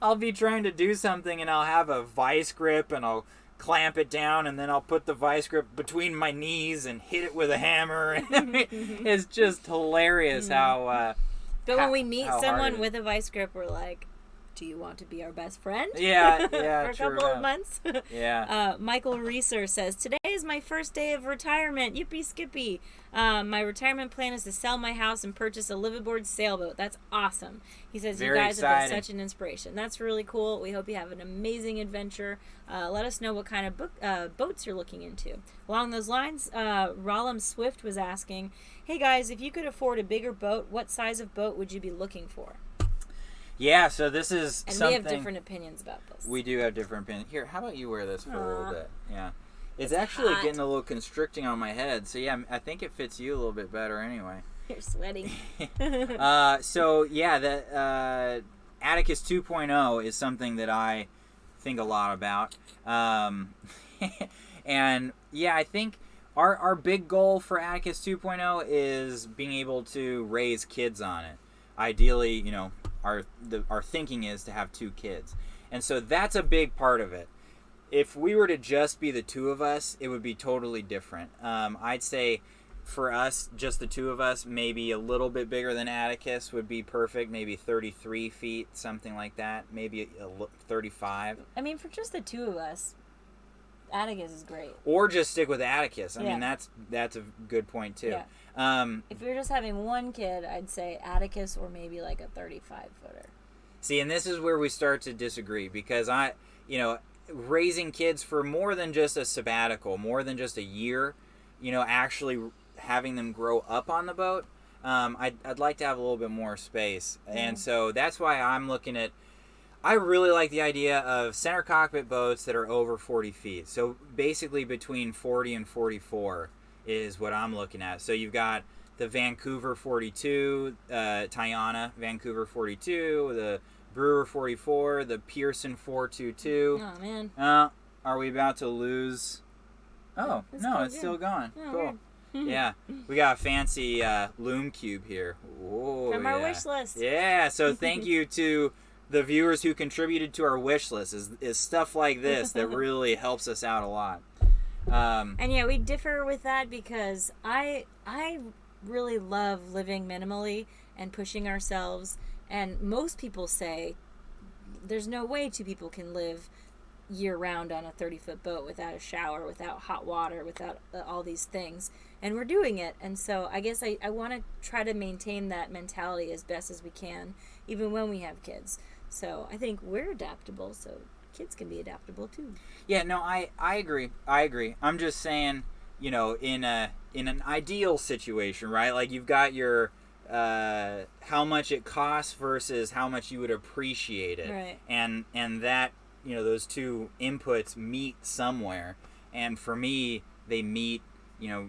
I'll be trying to do something and I'll have a vise grip and I'll clamp it down, and then I'll put the vise grip between my knees and hit it with a hammer. It's just hilarious how But when we meet how someone with a vice grip, we're like, do you want to be our best friend? Yeah, For a couple of months? Yeah. Michael Reeser says, today is my first day of retirement. Yippee skippy. My retirement plan is to sell my house and purchase a liveaboard sailboat. That's awesome. He says, Very you guys have exciting. been such an inspiration. That's really cool. We hope you have an amazing adventure. Let us know what kind of boats you're looking into. Along those lines, Rollum Swift was asking, hey guys, if you could afford a bigger boat, what size of boat would you be looking for? Yeah, so this is And something... we have different opinions about this. We do have different opinions. Here, how about you wear this for a little bit? Yeah. It's It's actually hot. getting a little constricting on my head, so yeah, I think it fits you a little bit better anyway. You're sweating. So yeah, the Atticus 2.0 is something that I think a lot about. And yeah, I think our big goal for Atticus 2.0 is being able to raise kids on it. Ideally, you know, our thinking is to have 2 kids. And so that's a big part of it. If we were to just be the 2 of us, it would be totally different. I'd say for us, just the 2 of us, maybe a little bit bigger than Atticus would be perfect. Maybe 33 feet, something like that. Maybe 35. I mean, for just the 2 of us, Atticus is great. Or just stick with Atticus. I Yeah. mean, that's a good point too. Yeah. If you're just having one kid, I'd say Atticus or maybe like a 35-footer. See, and this is where we start to disagree, because raising kids for more than just a sabbatical, more than just a year, actually having them grow up on the boat, I'd like to have a little bit more space. And so that's why I'm looking at, I really like the idea of center cockpit boats that are over 40 feet. So basically between 40 and 44 is what I'm looking at. So you've got the Vancouver 42, Tiana Vancouver 42, the Brewer 44, the Pearson 422. Oh, man. Are we about to lose? Oh, no, it's still gone. Oh, cool. Yeah, we got a fancy loom cube here. Whoa, From our wish list. Yeah, so thank you to the viewers who contributed to our wish list. Is stuff like this that really helps us out a lot. And yeah, we differ with that because I really love living minimally and pushing ourselves. And most people say there's no way 2 people can live year-round on a 30-foot boat without a shower, without hot water, without all these things. And we're doing it. And so I guess I want to try to maintain that mentality as best as we can, even when we have kids. So I think we're adaptable, so kids can be adaptable too. Yeah, no, I agree. I'm just saying, in an ideal situation, right? Like you've got your how much it costs versus how much you would appreciate it. Right. And that, those 2 inputs meet somewhere. And for me, they meet,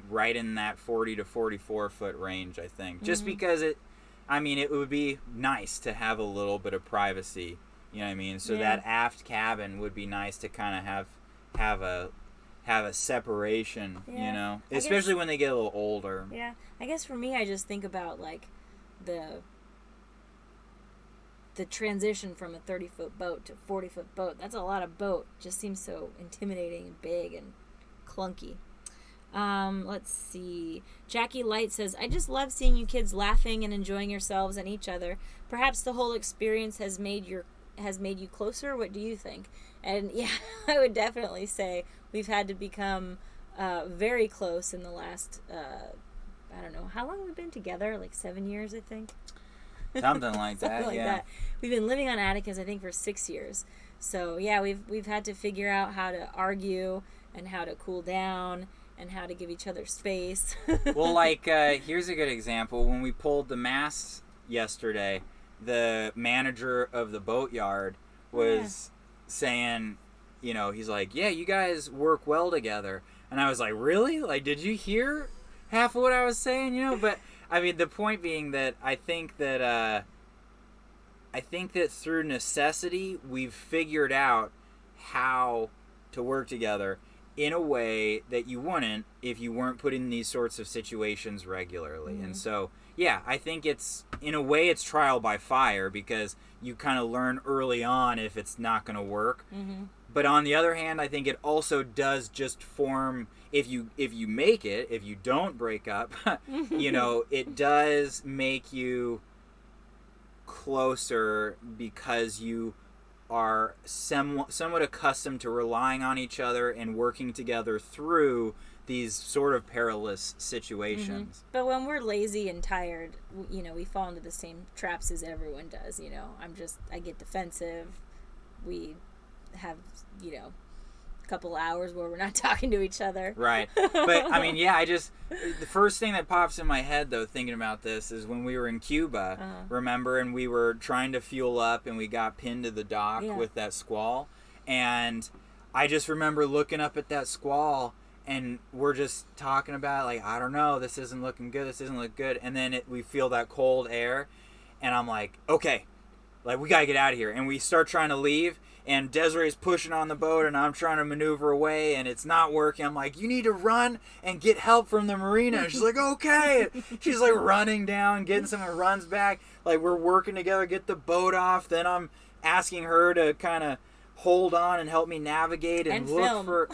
right in that 40 to 44 foot range, I think. Just because it would be nice to have a little bit of privacy, you know what I mean? So that aft cabin would be nice to kind of have a separation, especially when they get a little older. Yeah, I guess for me, I just think about like the transition from a 30-foot boat to a 40-foot boat. That's a lot of boat. Just seems so intimidating and big and clunky. Let's see. Jackie Light says, I just love seeing you kids laughing and enjoying yourselves and each other. Perhaps the whole experience has made you closer. What do you think? And yeah, I would definitely say we've had to become very close in the last, I don't know, how long have we been together? Like 7 years, I think. Something like that. Something like that. We've been living on Atticus, I think, for 6 years. So yeah, we've had to figure out how to argue and how to cool down and how to give each other space. Well, like, here's a good example. When we pulled the masts yesterday, the manager of the boatyard was saying, he's like, yeah, you guys work well together. And I was like, really? Like, did you hear half of what I was saying? But, I mean, the point being that I think that I think that through necessity, we've figured out how to work together in a way that you wouldn't if you weren't put in these sorts of situations regularly. Mm-hmm. And so, yeah, I think in a way it's trial by fire, because you kind of learn early on if it's not going to work. Mm-hmm. But on the other hand, I think it also does just form, if you make it, if you don't break up, it does make you closer, because you are somewhat accustomed to relying on each other and working together through these sort of perilous situations. Mm-hmm. But when we're lazy and tired, we fall into the same traps as everyone does. I get defensive. We have, a couple hours where we're not talking to each other. Right. But, I mean, yeah, the first thing that pops in my head, though, thinking about this, is when we were in Cuba, remember, and we were trying to fuel up, and we got pinned to the dock with that squall. And I just remember looking up at that squall, and we're just talking about, like, I don't know, this isn't looking good, this doesn't look good. And then we feel that cold air, and I'm like, okay, like, we got to get out of here. And we start trying to leave, and Desiree's pushing on the boat, and I'm trying to maneuver away, and it's not working. I'm like, you need to run and get help from the Marina. And she's like, okay. And she's like running down, getting some, and runs back. Like, we're working together, get the boat off. Then I'm asking her to kind of hold on and help me navigate and look film. for.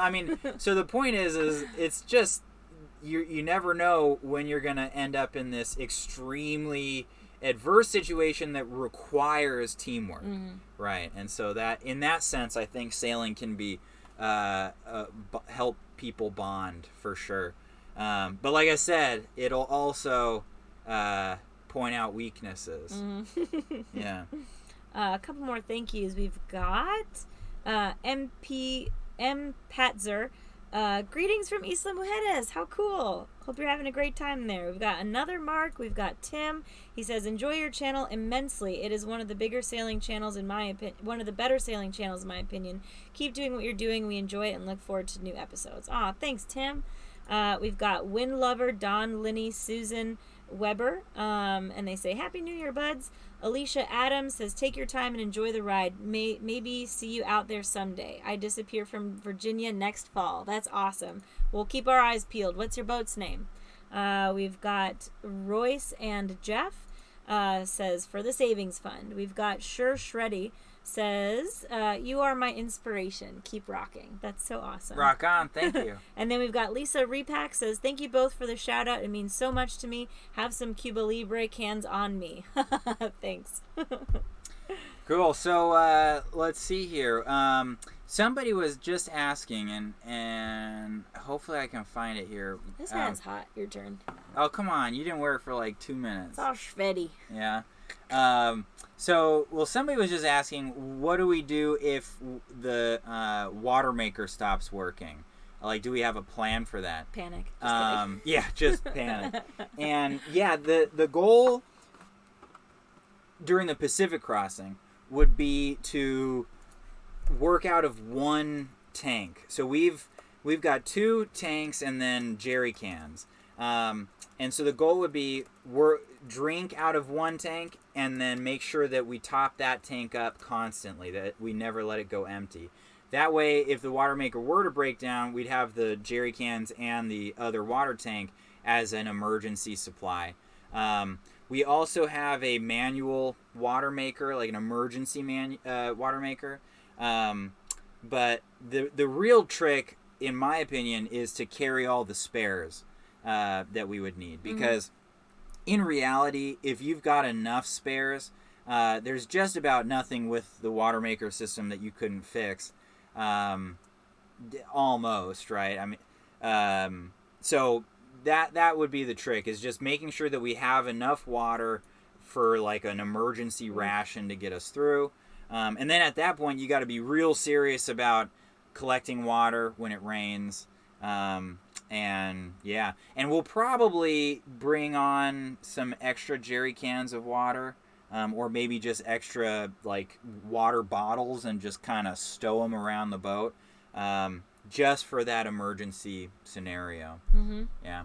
I mean, so the point is it's just, you never know when you're going to end up in this extremely adverse situation that requires teamwork, right? And so that, in that sense, I think sailing can be help people bond for sure. But like I said, it'll also point out weaknesses. Mm-hmm. Yeah. A couple more thank yous. We've got M. Patzer. Greetings from Isla Mujeres. How cool. Hope you're having a great time there. We've got another Mark. We've got Tim. He says, enjoy your channel immensely. It is one of the bigger sailing channels in my opinion. One of the better sailing channels in my opinion. Keep doing what you're doing. We enjoy it and look forward to new episodes. Aw, thanks, Tim. We've got Wind Lover, Don, Linny, Susan, Weber. And they say, Happy New Year, buds. Alicia Adams says, take your time and enjoy the ride. Maybe see you out there someday. I disappear from Virginia next fall. That's awesome. We'll keep our eyes peeled. What's your boat's name? We've got Royce and Jeff says, for the savings fund. We've got Sure Shreddy says, you are my inspiration. Keep rocking. That's so awesome. Rock on. Thank you. And then we've got Lisa Repack says, thank you both for the shout out. It means so much to me. Have some Cuba Libre cans on me. Thanks. Cool. So let's see here. Somebody was just asking, and hopefully I can find it here. This man's hot. Your turn. Oh, come on. You didn't wear it for like 2 minutes. It's all shveddy. Yeah. Somebody was just asking, what do we do if the water maker stops working? Like, do we have a plan for that? Panic. Yeah, just panic. And yeah, the goal during the Pacific crossing would be to work out of one tank. So we've got 2 tanks and then jerry cans. And so the goal would be drink out of one tank and then make sure that we top that tank up constantly, that we never let it go empty. That way, if the water maker were to break down, we'd have the jerry cans and the other water tank as an emergency supply. We also have a manual water maker, like an emergency water maker. But the real trick, in my opinion, is to carry all the spares that we would need, because in reality, if you've got enough spares, there's just about nothing with the water maker system that you couldn't fix. Almost, right? I mean, so that would be the trick, is just making sure that we have enough water for like an emergency ration to get us through. And then at that point, you got to be real serious about collecting water when it rains. And we'll probably bring on some extra jerry cans of water, or maybe just extra like water bottles, and just kind of stow them around the boat, just for that emergency scenario. Yeah.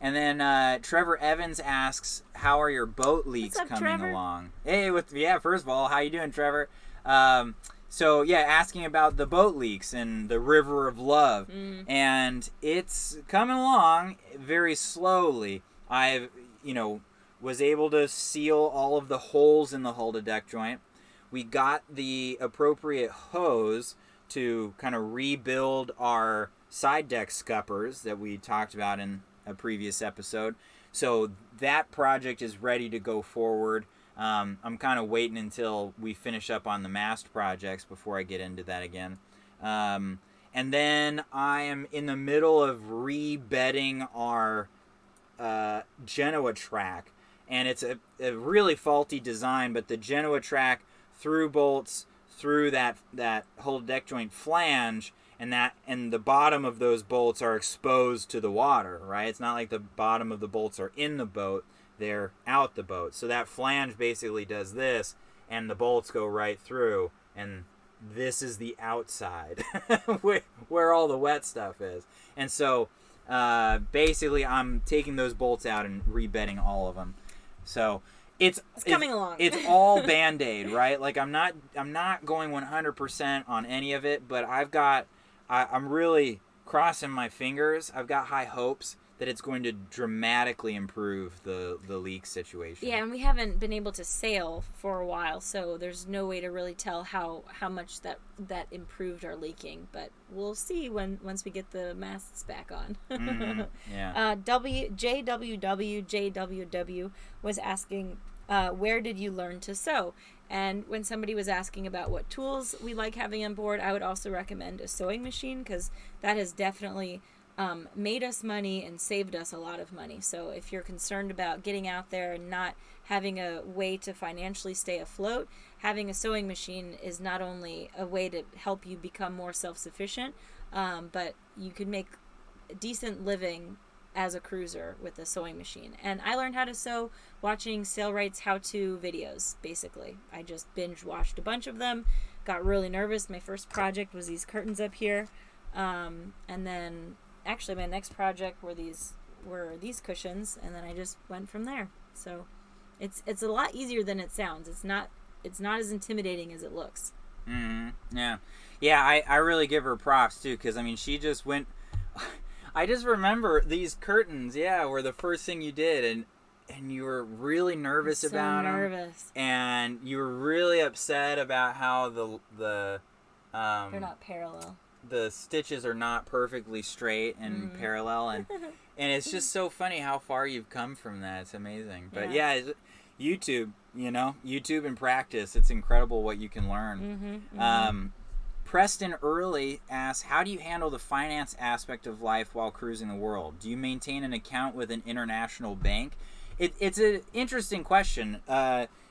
And then Trevor Evans asks, how are your boat leaks What's up, coming Trevor? along? Hey, first of all, how you doing, Trevor? So, yeah, asking about the boat leaks and the river of love. And it's coming along very slowly. I've, was able to seal all of the holes in the hull to deck joint. We got the appropriate hose to kind of rebuild our side deck scuppers that we talked about in a previous episode. So that project is ready to go forward. I'm kind of waiting until we finish up on the mast projects before I get into that again. And then I am in the middle of rebedding our Genoa track. And it's a really faulty design, but the Genoa track through bolts through that whole deck joint flange, and the bottom of those bolts are exposed to the water, right? It's not like the bottom of the bolts are in the boat, they're out the boat. So that flange basically does this, and the bolts go right through, and this is the outside where all the wet stuff is. And so basically I'm taking those bolts out and rebedding all of them. So it's coming along. It's all Band-Aid, right? Like I'm not going 100% on any of it, but I'm really crossing my fingers. I've got high hopes that it's going to dramatically improve the leak situation. Yeah, and we haven't been able to sail for a while, so there's no way to really tell how much that improved our leaking. But we'll see once we get the masts back on. Yeah. JWW was asking, where did you learn to sew? And when somebody was asking about what tools we like having on board, I would also recommend a sewing machine, because that has definitely made us money and saved us a lot of money. So if you're concerned about getting out there and not having a way to financially stay afloat, having a sewing machine is not only a way to help you become more self-sufficient, but you could make a decent living as a cruiser with a sewing machine. And I learned how to sew watching Sailright's how-to videos, basically. I just binge watched a bunch of them, got really nervous. My first project was these curtains up here, and then actually my next project were these cushions, and then I just went from there. So it's a lot easier than it sounds. It's not as intimidating as it looks. Yeah, I really give her props too, because I mean she just went. I just remember these curtains, were the first thing you did, and you were really nervous about them, and you were really upset about how the they're not parallel. The stitches are not perfectly straight and parallel, and it's just so funny how far you've come from that. It's amazing. But YouTube, YouTube and practice, it's incredible what you can learn. Preston Early asks, how do you handle the finance aspect of life while cruising the world? Do you maintain an account with an international bank? It's an interesting question.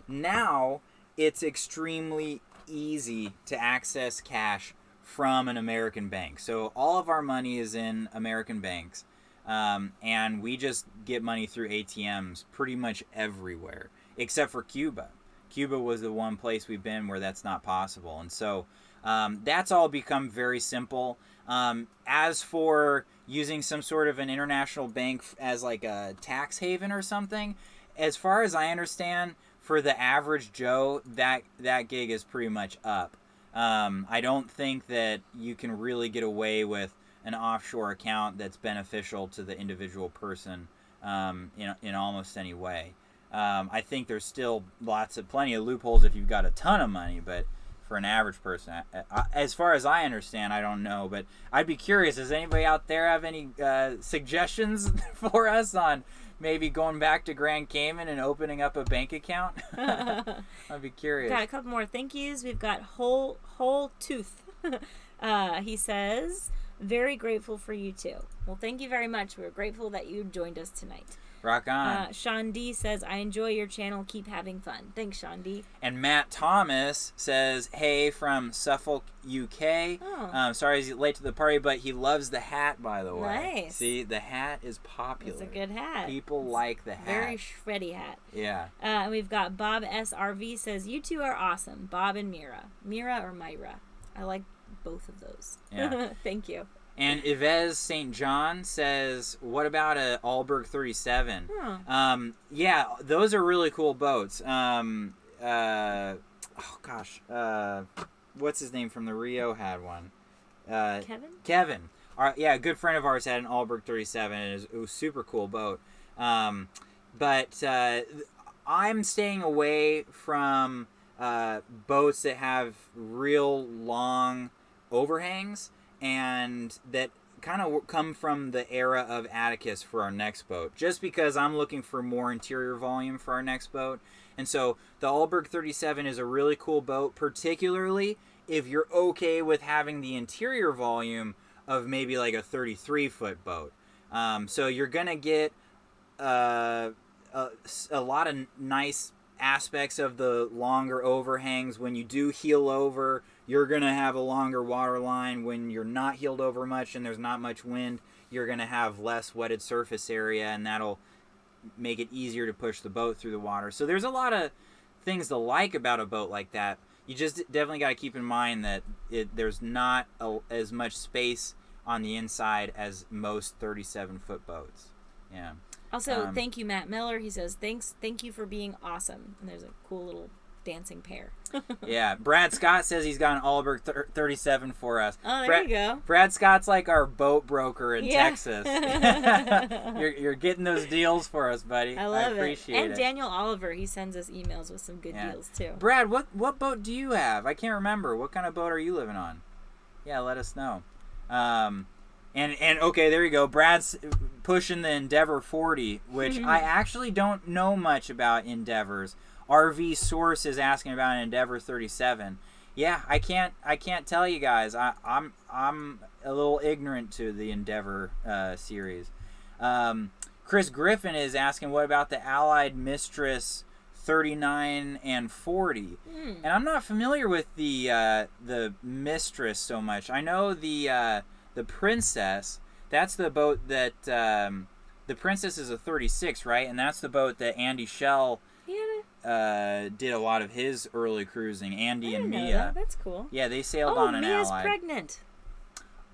Now it's extremely easy to access cash from an American bank. So all of our money is in American banks, and we just get money through ATMs pretty much everywhere, except for Cuba. Cuba was the one place we've been where that's not possible, and so that's all become very simple. As for using some sort of an international bank as like a tax haven or something, as far as I understand, for the average Joe, that gig is pretty much up. I don't think that you can really get away with an offshore account that's beneficial to the individual person in almost any way. I think there's still plenty of loopholes if you've got a ton of money, but for an average person, as far as I understand, I don't know. But I'd be curious, does anybody out there have any suggestions for us on maybe going back to Grand Cayman and opening up a bank account? I'd be curious. Got a couple more thank yous. We've got Whole Tooth. He says, very grateful for you too. Well, thank you very much. We're grateful that you joined us tonight. Rock on. Sean D says, I enjoy your channel. Keep having fun. Thanks, Sean D. And Matt Thomas says, hey, from Suffolk, UK. Oh. Sorry he's late to the party, but he loves the hat, by the way. Nice. See, the hat is popular. It's a good hat. People like the hat. Very shreddy hat. Yeah. And we've got Bob SRV says, you two are awesome. Bob and Mira. Mira or Myra? I like both of those. Yeah. Thank you. And Yves St. John says, what about a Allberg 37? Yeah, those are really cool boats. What's his name from the Rio had one? Kevin. Yeah, a good friend of ours had an Allberg 37, and it was a super cool boat. But I'm staying away from boats that have real long overhangs and that kind of come from the era of Atticus for our next boat, just because I'm looking for more interior volume for our next boat. And so the Allberg 37 is a really cool boat, particularly if you're okay with having the interior volume of maybe like a 33-foot boat. So you're going to get a lot of nice aspects of the longer overhangs. When you do heel over, you're going to have a longer water line. When you're not heeled over much and there's not much wind, you're going to have less wetted surface area, and that'll make it easier to push the boat through the water. So there's a lot of things to like about a boat like that. You just definitely got to keep in mind that there's not as much space on the inside as most 37-foot boats. Yeah. Also, thank you, Matt Miller. He says, thank you for being awesome. And there's a cool little dancing pair. Yeah. Brad Scott says he's got an Allberg 37 for us. Oh, there you go. Brad Scott's like our boat broker in Texas. You're getting those deals for us, buddy. I love appreciate it. And Daniel Oliver, he sends us emails with some good deals, too. Brad, what boat do you have? I can't remember. What kind of boat are you living on? Yeah, let us know. And okay, there you go. Brad's pushing the Endeavor 40, which I actually don't know much about Endeavors. RV Source is asking about an Endeavor 37. Yeah, I can't tell you guys. I'm a little ignorant to the Endeavor series. Chris Griffin is asking, what about the Allied Mistress 39 and 40? And I'm not familiar with the Mistress so much. I know the Princess. That's the boat that the Princess is a 36, right? And that's the boat that Andy Schell did a lot of his early cruising. Andy and Mia. That. That's cool. Yeah, they sailed on an Mia's Allied. pregnant.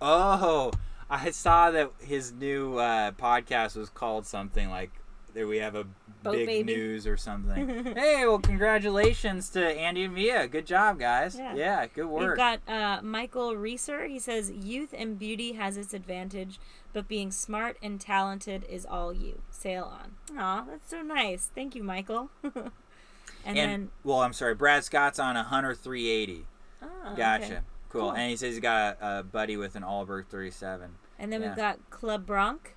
Oh, I saw that his new podcast was called something like that. We have a Boat big baby. news or something. Hey, well, congratulations to Andy and Mia. Good job, guys. Yeah, good work. We've got Michael Reeser. He says, youth and beauty has its advantage, but being smart and talented is all you. Sail on. Aw, that's so nice. Thank you, Michael. and then... Well, I'm sorry. Brad Scott's on a Hunter 380. Oh, Gotcha. Okay. Cool. And he says he's got a buddy with an Allberg 37. And then we've got Club Bronc.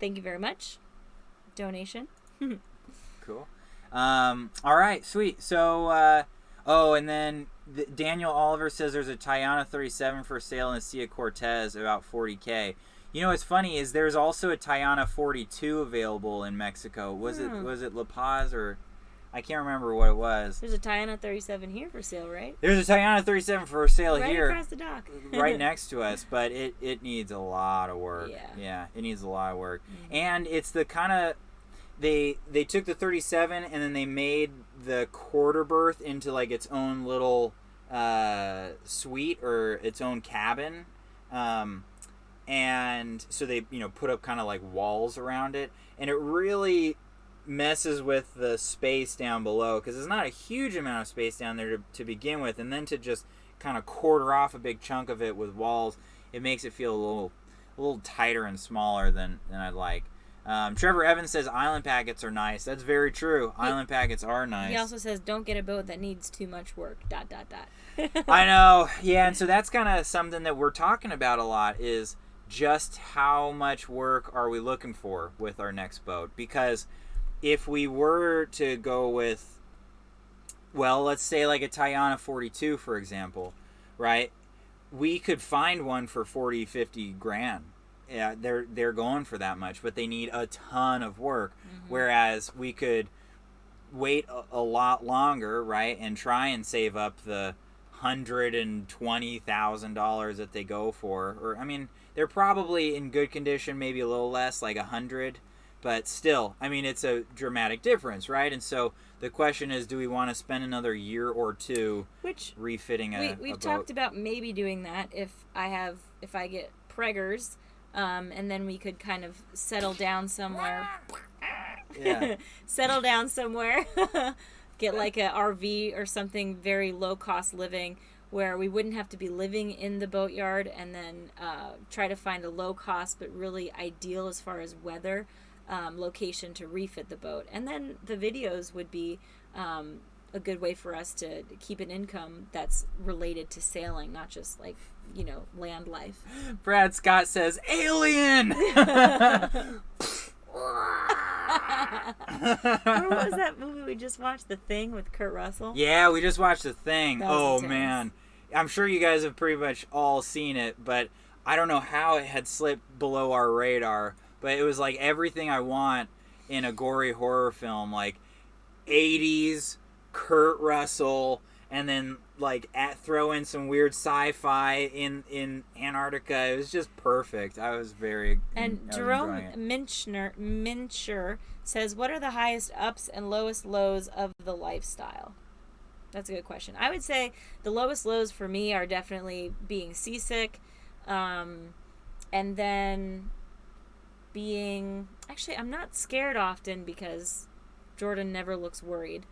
Thank you very much. Donation. Cool. All right, sweet. So, and then Daniel Oliver says there's a Tiana 37 for sale in the Sea of Cortez, about $40K. You know what's funny is there's also a Tiana 42 available in Mexico. Was it La Paz or I can't remember what it was. There's a Tiana 37 here for sale, right? There's a Tiana 37 for sale here. Right across the dock. Right next to us, but it needs a lot of work. Yeah, it needs a lot of work. And it's the kind of they took the 37 and then they made the quarter berth into like its own little suite or its own cabin. And so they put up kind of like walls around it, and it really messes with the space down below because there's not a huge amount of space down there to begin with, and then to just kind of quarter off a big chunk of it with walls, it makes it feel a little tighter and smaller than I'd like. Trevor Evans says island packets are nice. That's very true. Island packets are nice. He also says don't get a boat that needs too much work. ... I know. Yeah, and so that's kind of something that we're talking about a lot is just how much work are we looking for with our next boat? Because if we were to go with, well, let's say like a Tiana 42, for example, right? We could find one for 40, 50 grand. Yeah, they're going for that much, but they need a ton of work. Whereas we could wait a lot longer, right, and try and save up the $120,000 that they go for. Or I mean, they're probably in good condition, maybe a little less, like 100. But still, I mean, it's a dramatic difference, right? And so the question is, do we want to spend another year or two refitting a We've boat? talked about maybe doing that if I get preggers, and then we could kind of settle down somewhere. Yeah. Settle down somewhere. Get like a RV or something, very low cost living, where we wouldn't have to be living in the boatyard, and then try to find a low cost but really ideal as far as weather location to refit the boat. And then the videos would be a good way for us to keep an income that's related to sailing, not just like, land life. Brad Scott says, "Alien!" What was that movie we just watched, The Thing, with Kurt Russell? Yeah, we just watched The Thing. Oh, intense. man. I'm sure you guys have pretty much all seen it, but I don't know how it had slipped below our radar. But it was like everything I want in a gory horror film, like 80s, Kurt Russell, and then like throw in some weird sci-fi in Antarctica. It was just perfect. I was very Jerome Mincher says, "What are the highest ups and lowest lows of the lifestyle?" That's a good question. I would say the lowest lows for me are definitely being seasick, and then actually, I'm not scared often because Jordan never looks worried.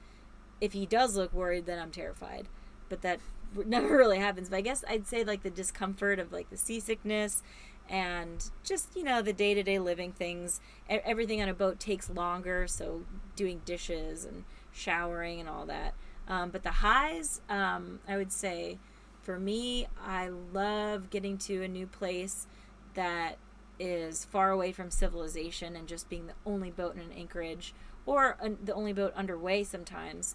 If he does look worried, then I'm terrified. But that never really happens. But I guess I'd say like the discomfort of like the seasickness and just, the day-to-day living things. Everything on a boat takes longer, so doing dishes and showering and all that. But the highs, I would say, for me, I love getting to a new place that is far away from civilization and just being the only boat in an anchorage, or the only boat underway sometimes.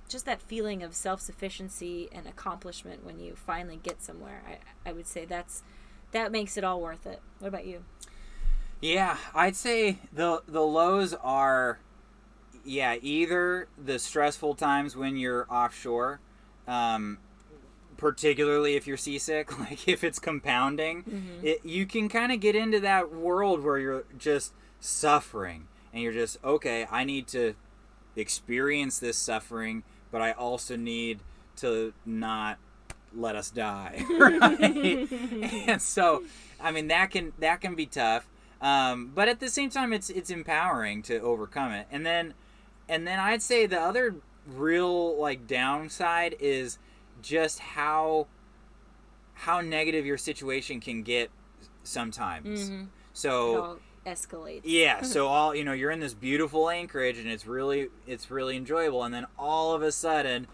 Just that feeling of self-sufficiency and accomplishment when you finally get somewhere. I would say that makes it all worth it. What about you? Yeah, I'd say the lows are, either the stressful times when you're offshore, particularly if you're seasick, like if it's compounding, you can kind of get into that world where you're just suffering and you're just, okay, I need to experience this suffering, but I also need to not let us die, right? And so, I mean, that can be tough, but at the same time, it's empowering to overcome it. And then I'd say the other real like downside is just how negative your situation can get sometimes. So it all escalates. Yeah, so you're in this beautiful anchorage and it's really enjoyable, and then all of a sudden,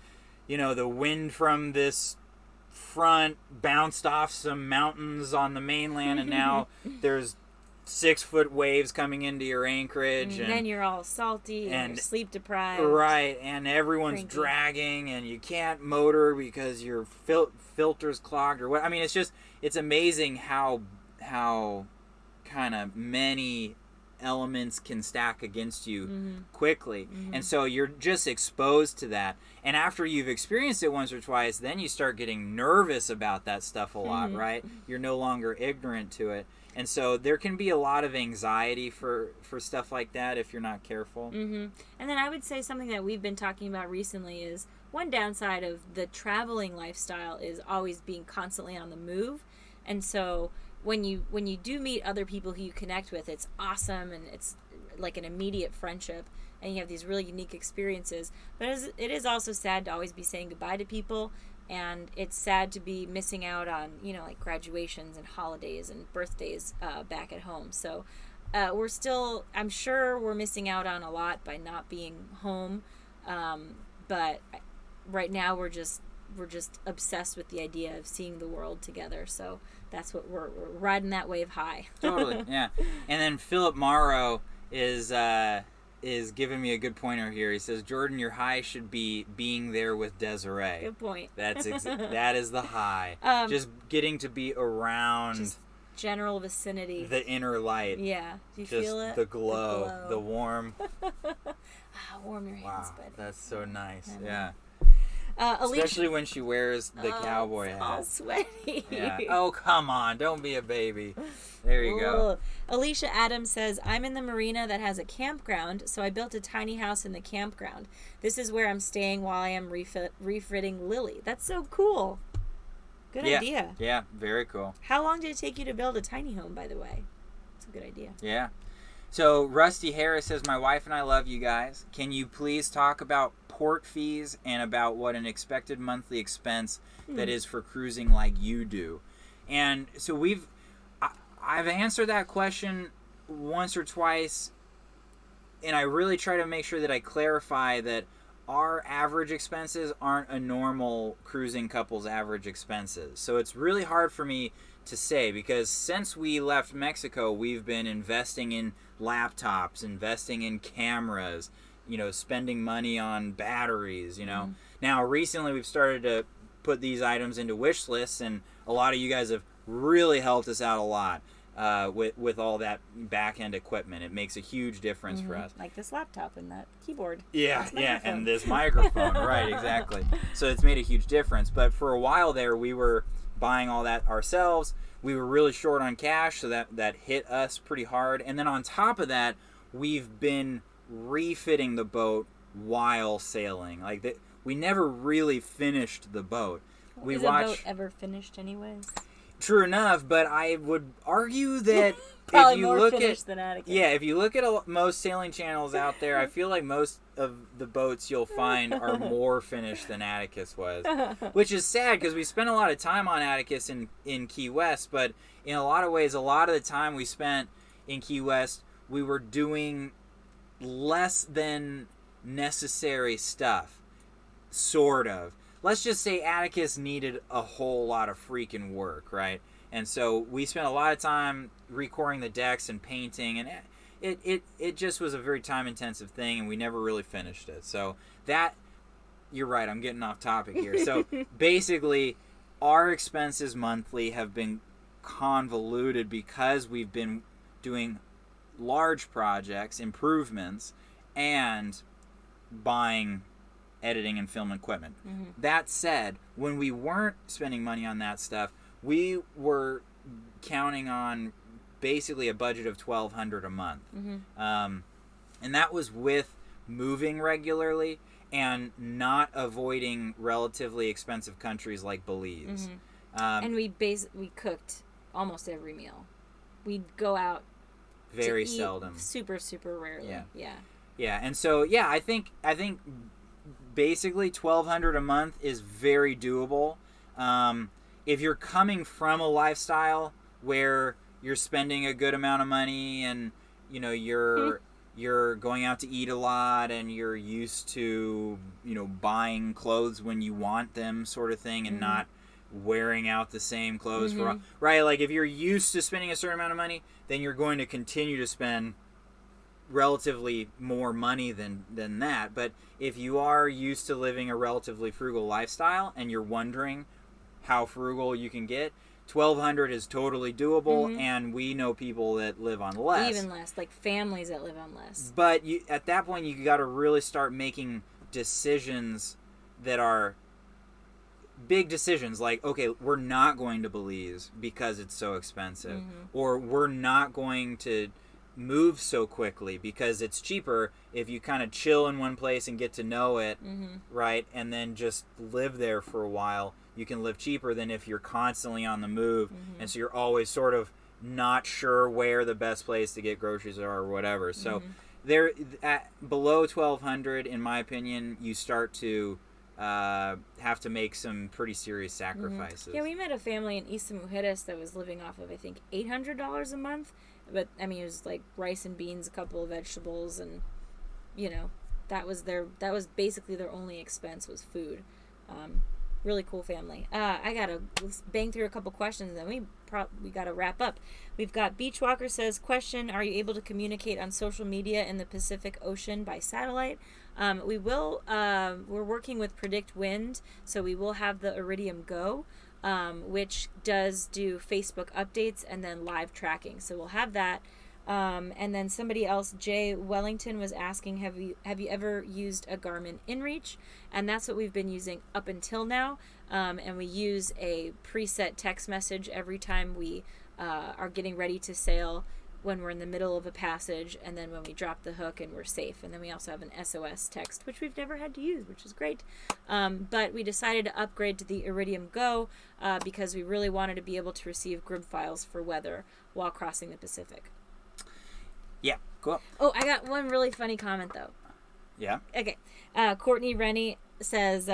the wind from this front bounced off some mountains on the mainland, and now there's 6-foot waves coming into your anchorage, and then you're all salty and you're sleep deprived, right? And everyone's cranky, dragging, and you can't motor because your filter's clogged or what. I mean, it's amazing how kind of many elements can stack against you quickly. And so you're just exposed to that, and after you've experienced it once or twice, then you start getting nervous about that stuff a lot, right? You're no longer ignorant to it, and so there can be a lot of anxiety for stuff like that if you're not careful. And then I would say something that we've been talking about recently is one downside of the traveling lifestyle is always being constantly on the move. And so when you do meet other people who you connect with, it's awesome, and it's like an immediate friendship, and you have these really unique experiences. But it is also sad to always be saying goodbye to people, and it's sad to be missing out on, like graduations and holidays and birthdays back at home. So I'm sure we're missing out on a lot by not being home. But right now we're just obsessed with the idea of seeing the world together. So that's what we're riding that wave high. Totally, yeah. And then Philip Morrow is giving me a good pointer here. He says, Jordan, your high should be being there with Desiree. Good point. That is the high. Just getting to be around. Just general vicinity. The inner light. Yeah. Do you just feel it? The glow. The warm. Warm your hands, buddy. That's so nice. Yeah. Alicia, especially when she wears the cowboy hat. All sweaty. Yeah. Oh, come on. Don't be a baby. There you go. Alicia Adams says, I'm in the marina that has a campground, so I built a tiny house in the campground. This is where I'm staying while I am refitting Lily. That's so cool. Good Yeah. idea. Yeah, very cool. How long did it take you to build a tiny home, by the way? It's a good idea. Yeah. So Rusty Harris says, my wife and I love you guys. Can you please talk about port fees and about what an expected monthly expense that is for cruising like you do? And so I've answered that question once or twice, and I really try to make sure that I clarify that our average expenses aren't a normal cruising couple's average expenses. So it's really hard for me to say, because since we left Mexico, we've been investing in laptops, investing in cameras, spending money on batteries, Now, recently we've started to put these items into wish lists, and a lot of you guys have really helped us out a lot with all that back-end equipment. It makes a huge difference for us. Like this laptop and that keyboard. Yeah, and this microphone. Right, exactly. So it's made a huge difference. But for a while there, we were buying all that ourselves. We were really short on cash, so that hit us pretty hard. And then on top of that, we've been refitting the boat while sailing. We never really finished the boat. Is a boat ever finished anyways? True enough, but I would argue that Probably if you more look finished at than Atticus. yeah, if you look at most sailing channels out there, I feel like most of the boats you'll find are more finished than Atticus was, which is sad because we spent a lot of time on Atticus in Key West, but in a lot of ways, a lot of the time we spent in Key West, we were doing less than necessary stuff, sort of. Let's just say Atticus needed a whole lot of freaking work, right? And so we spent a lot of time recoring the decks and painting, and it just was a very time-intensive thing, and we never really finished it. So that, you're right, I'm getting off topic here. So basically, our expenses monthly have been convoluted because we've been doing large projects, improvements, and buying editing and film equipment. That said, when we weren't spending money on that stuff, we were counting on basically a budget of $1,200 a month. And that was with moving regularly and not avoiding relatively expensive countries like Belize. And we cooked almost every meal. We'd go out very to eat seldom. Super, super rarely. Yeah, and so I think basically $1,200 a month is very doable. If you're coming from a lifestyle where you're spending a good amount of money and you're going out to eat a lot and you're used to buying clothes when you want them, sort of thing, and not wearing out the same clothes for right. Like if you're used to spending a certain amount of money, then you're going to continue to spend relatively more money than that. But if you are used to living a relatively frugal lifestyle and you're wondering how frugal you can get, $1,200 is totally doable, and we know people that live on less. Even less, like families that live on less. But at that point, you got to really start making decisions that are big decisions, like, okay, we're not going to Belize because it's so expensive, or we're not going to move so quickly because it's cheaper if you kind of chill in one place and get to know it, right, and then just live there for a while. You can live cheaper than if you're constantly on the move, and so you're always sort of not sure where the best place to get groceries are or whatever. So there, at below $1,200, in my opinion, you start to have to make some pretty serious sacrifices. Yeah, we met a family in East Mujeres that was living off of, I think, $800 a month. But I mean, it was like rice and beans, a couple of vegetables, and that was basically their only expense was food. Really cool family. I gotta bang through a couple questions, and then we gotta wrap up. We've got Beachwalker says, question: are you able to communicate on social media in the Pacific Ocean by satellite? We will. We're working with Predict Wind, so we will have the Iridium Go, which does do Facebook updates and then live tracking. So we'll have that. And then somebody else, Jay Wellington, was asking, have you ever used a Garmin InReach? And that's what we've been using up until now. And we use a preset text message every time we are getting ready to sail. when we're in the middle of a passage, and then when we drop the hook and we're safe. And then we also have an SOS text, which we've never had to use, which is great. But we decided to upgrade to the Iridium Go because we really wanted to be able to receive grid files for weather while crossing the Pacific. Yeah, cool. Oh, I got one really funny comment, though. Yeah? Okay. Courtney Rennie says,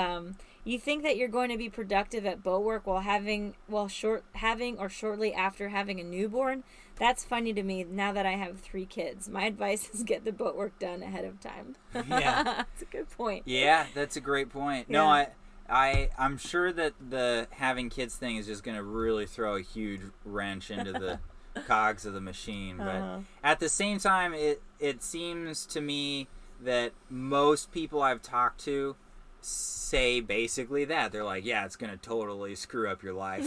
you think that you're going to be productive at boat work having or shortly after having a newborn? That's funny to me now that I have 3 kids. My advice is get the boat work done ahead of time. Yeah. That's a good point. Yeah, that's a great point. Yeah. No, I'm sure that the having kids thing is just going to really throw a huge wrench into the cogs of the machine. But at the same time, it seems to me that most people I've talked to say basically that. They're like, yeah, it's going to totally screw up your life.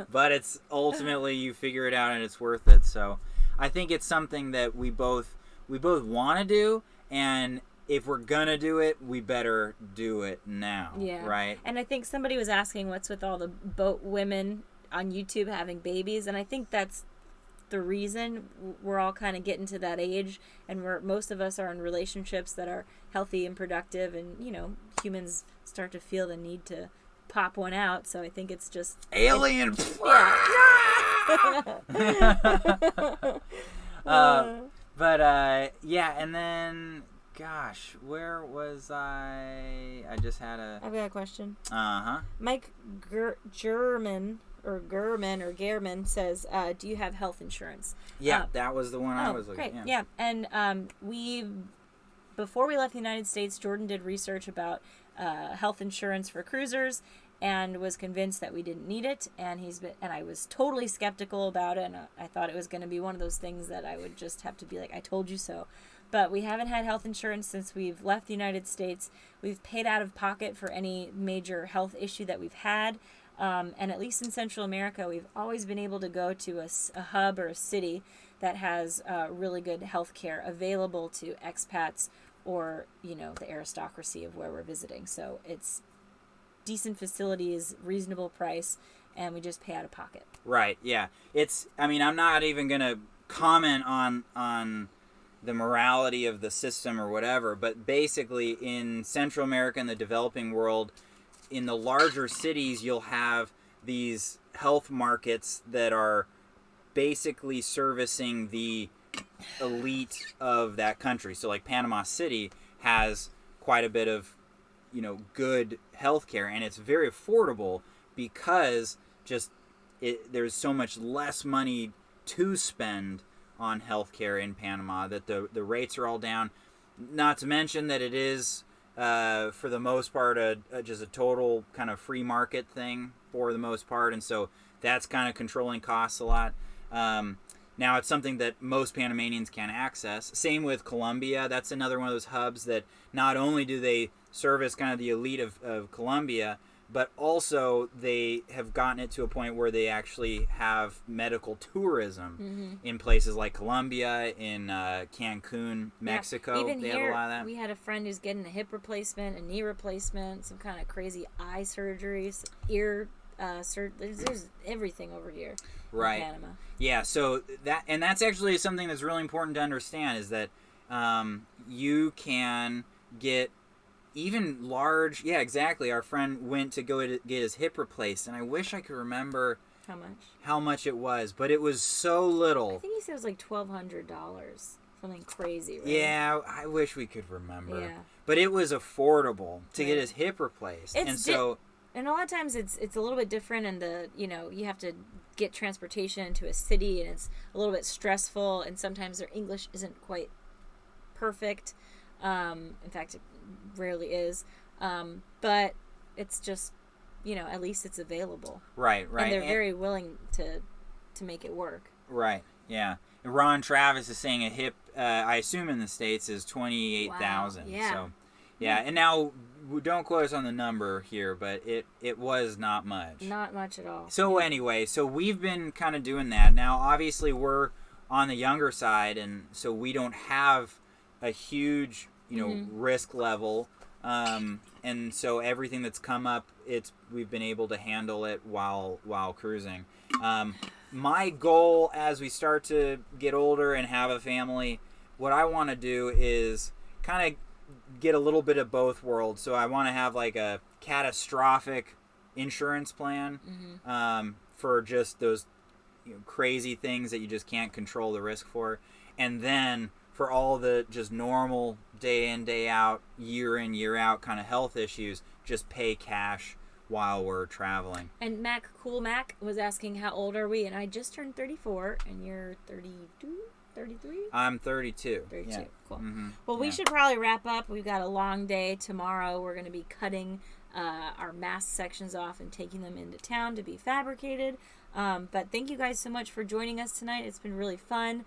but it's ultimately you figure it out and it's worth it. So I think it's something that we both want to do, and if we're going to do it, we better do it now. Yeah. Right? And I think somebody was asking what's with all the boat women on YouTube having babies, and I think that's the reason we're all kind of getting to that age, and most of us are in relationships that are healthy and productive, and humans start to feel the need to pop one out. So I think it's just alien. Yeah, and then gosh, where was I just had I've got a question. Uh-huh. Mike German says, do you have health insurance? Yeah, that was the one I was looking at. Great. Yeah. And before we left the United States, Jordan did research about health insurance for cruisers and was convinced that we didn't need it. And I was totally skeptical about it, and I thought it was going to be one of those things that I would just have to be like, I told you so. But we haven't had health insurance since we've left the United States. We've paid out of pocket for any major health issue that we've had. And at least in Central America, we've always been able to go to a hub or a city that has really good health care available to expats or, the aristocracy of where we're visiting. So it's decent facilities, reasonable price, and we just pay out of pocket. Right, yeah. I'm not even going to comment on the morality of the system or whatever, but basically in Central America and the developing world, in the larger cities, you'll have these health markets that are basically servicing the elite of that country. So like Panama City has quite a bit of, good health care, and it's very affordable because there's so much less money to spend on health care in Panama that the rates are all down. Not to mention that it is for the most part just a total kind of free market thing for the most part, and so that's kind of controlling costs a lot. Now it's something that most Panamanians can't access. Same with Colombia. That's another one of those hubs that not only do they service kind of the elite of Colombia, but also they have gotten it to a point where they actually have medical tourism in places like Colombia, in Cancun, Mexico. Yeah. Even they here, have a lot of that. We had a friend who's getting a hip replacement, a knee replacement, some kind of crazy eye surgeries, ear there's everything over here in Panama. Yeah, so that's actually something that's really important to understand, is that you can get even large. Yeah, exactly. Our friend went to go to get his hip replaced, and I wish I could remember how much it was, but it was so little. I think he said it was like $1,200, something crazy. Right? Yeah, I wish we could remember. Yeah. But it was affordable to get his hip replaced, and a lot of times it's a little bit different, and you have to get transportation into a city, and it's a little bit stressful, and sometimes their English isn't quite perfect. In fact, it rarely is. But it's just, at least it's available. Right. And they're very willing to make it work. Right. Yeah. And Ron Travis is saying a hip, I assume in the States, is $28,000. Wow. Yeah. So, yeah. And now, don't quote us on the number here, but it was not much. Not much at all. So anyway, we've been kind of doing that. Now, obviously, we're on the younger side, and so we don't have a huge, risk level. And so everything that's come up, we've been able to handle it while cruising. My goal as we start to get older and have a family, what I want to do is kind of get a little bit of both worlds. So I want to have like a catastrophic insurance plan for just those crazy things that you just can't control the risk for. And then for all the just normal day in, day out, year in, year out kind of health issues, just pay cash while we're traveling. And Cool Mac was asking how old are we, and I just turned 34, and you're 32, 33? I'm 32. 32, yeah. Cool. Mm-hmm. Well, we should probably wrap up. We've got a long day tomorrow. We're going to be cutting our mask sections off and taking them into town to be fabricated. But thank you guys so much for joining us tonight. It's been really fun.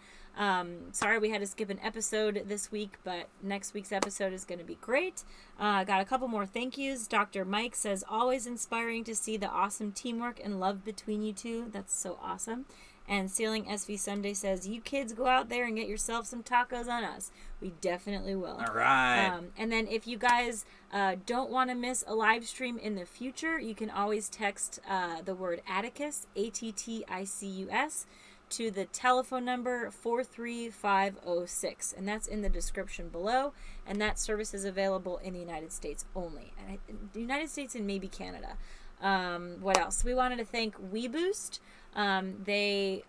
Sorry we had to skip an episode this week, but next week's episode is going to be great. Got a couple more thank yous. Dr. Mike says, always inspiring to see the awesome teamwork and love between you two. That's so awesome. And Sailing SV Sunday says, you kids go out there and get yourself some tacos on us. We definitely will. All right. And then if you guys don't want to miss a live stream in the future, you can always text the word Atticus, Atticus, to the telephone number 43506. And that's in the description below. And that service is available in the United States only. And the United States and maybe Canada. What else? We wanted to thank WeBoost. They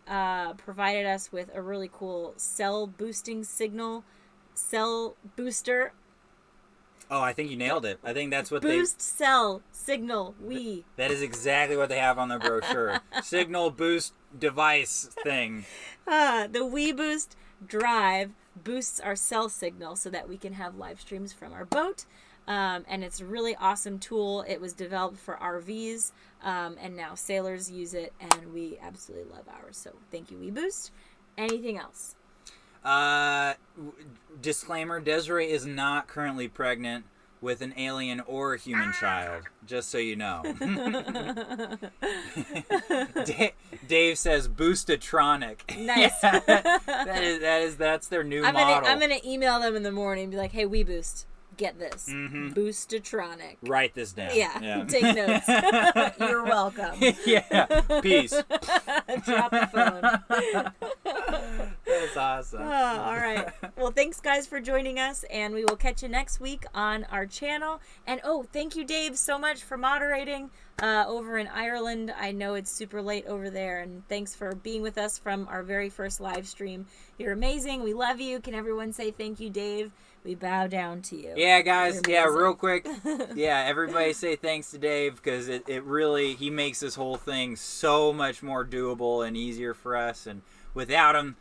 provided us with a really cool cell booster. Oh, I think you nailed it. I think that's what Boost cell signal. That is exactly what they have on their brochure. Signal boost device thing. The WeBoost Drive boosts our cell signal so that we can have live streams from our boat. And it's a really awesome tool. It was developed for RVs, and now sailors use it, and we absolutely love ours. So thank you, WeBoost. Anything else? Disclaimer, Desiree is not currently pregnant with an alien or a human child, just so you know. Dave says Boostatronic. Nice. That's their new model. I'm gonna email them in the morning and be like, hey, WeBoost, get this. Boostatronic. Write this down. Yeah. Take notes. You're welcome. Yeah. Peace. Drop the phone. That's awesome. Oh, all right. Well, thanks, guys, for joining us, and we will catch you next week on our channel. And, thank you, Dave, so much for moderating over in Ireland. I know it's super late over there, and thanks for being with us from our very first live stream. You're amazing. We love you. Can everyone say thank you, Dave? We bow down to you. Yeah, guys. Yeah, real quick. Yeah, everybody say thanks to Dave, because it really, he makes this whole thing so much more doable and easier for us. And without him,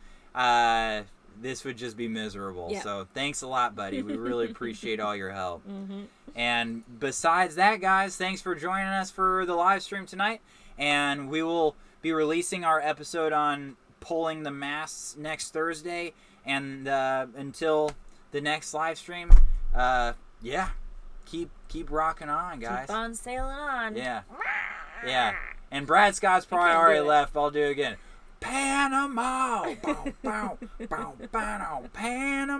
this would just be miserable. Yeah. So thanks a lot, buddy. We really appreciate all your help. And besides that, guys, thanks for joining us for the live stream tonight. And we will be releasing our episode on pulling the masts next Thursday. And until the next live stream, keep rocking on, guys. Keep on sailing on. Yeah. And Brad Scott's probably already left, but I'll do it again. Panama! Bow, bow, bow, bow, Panama!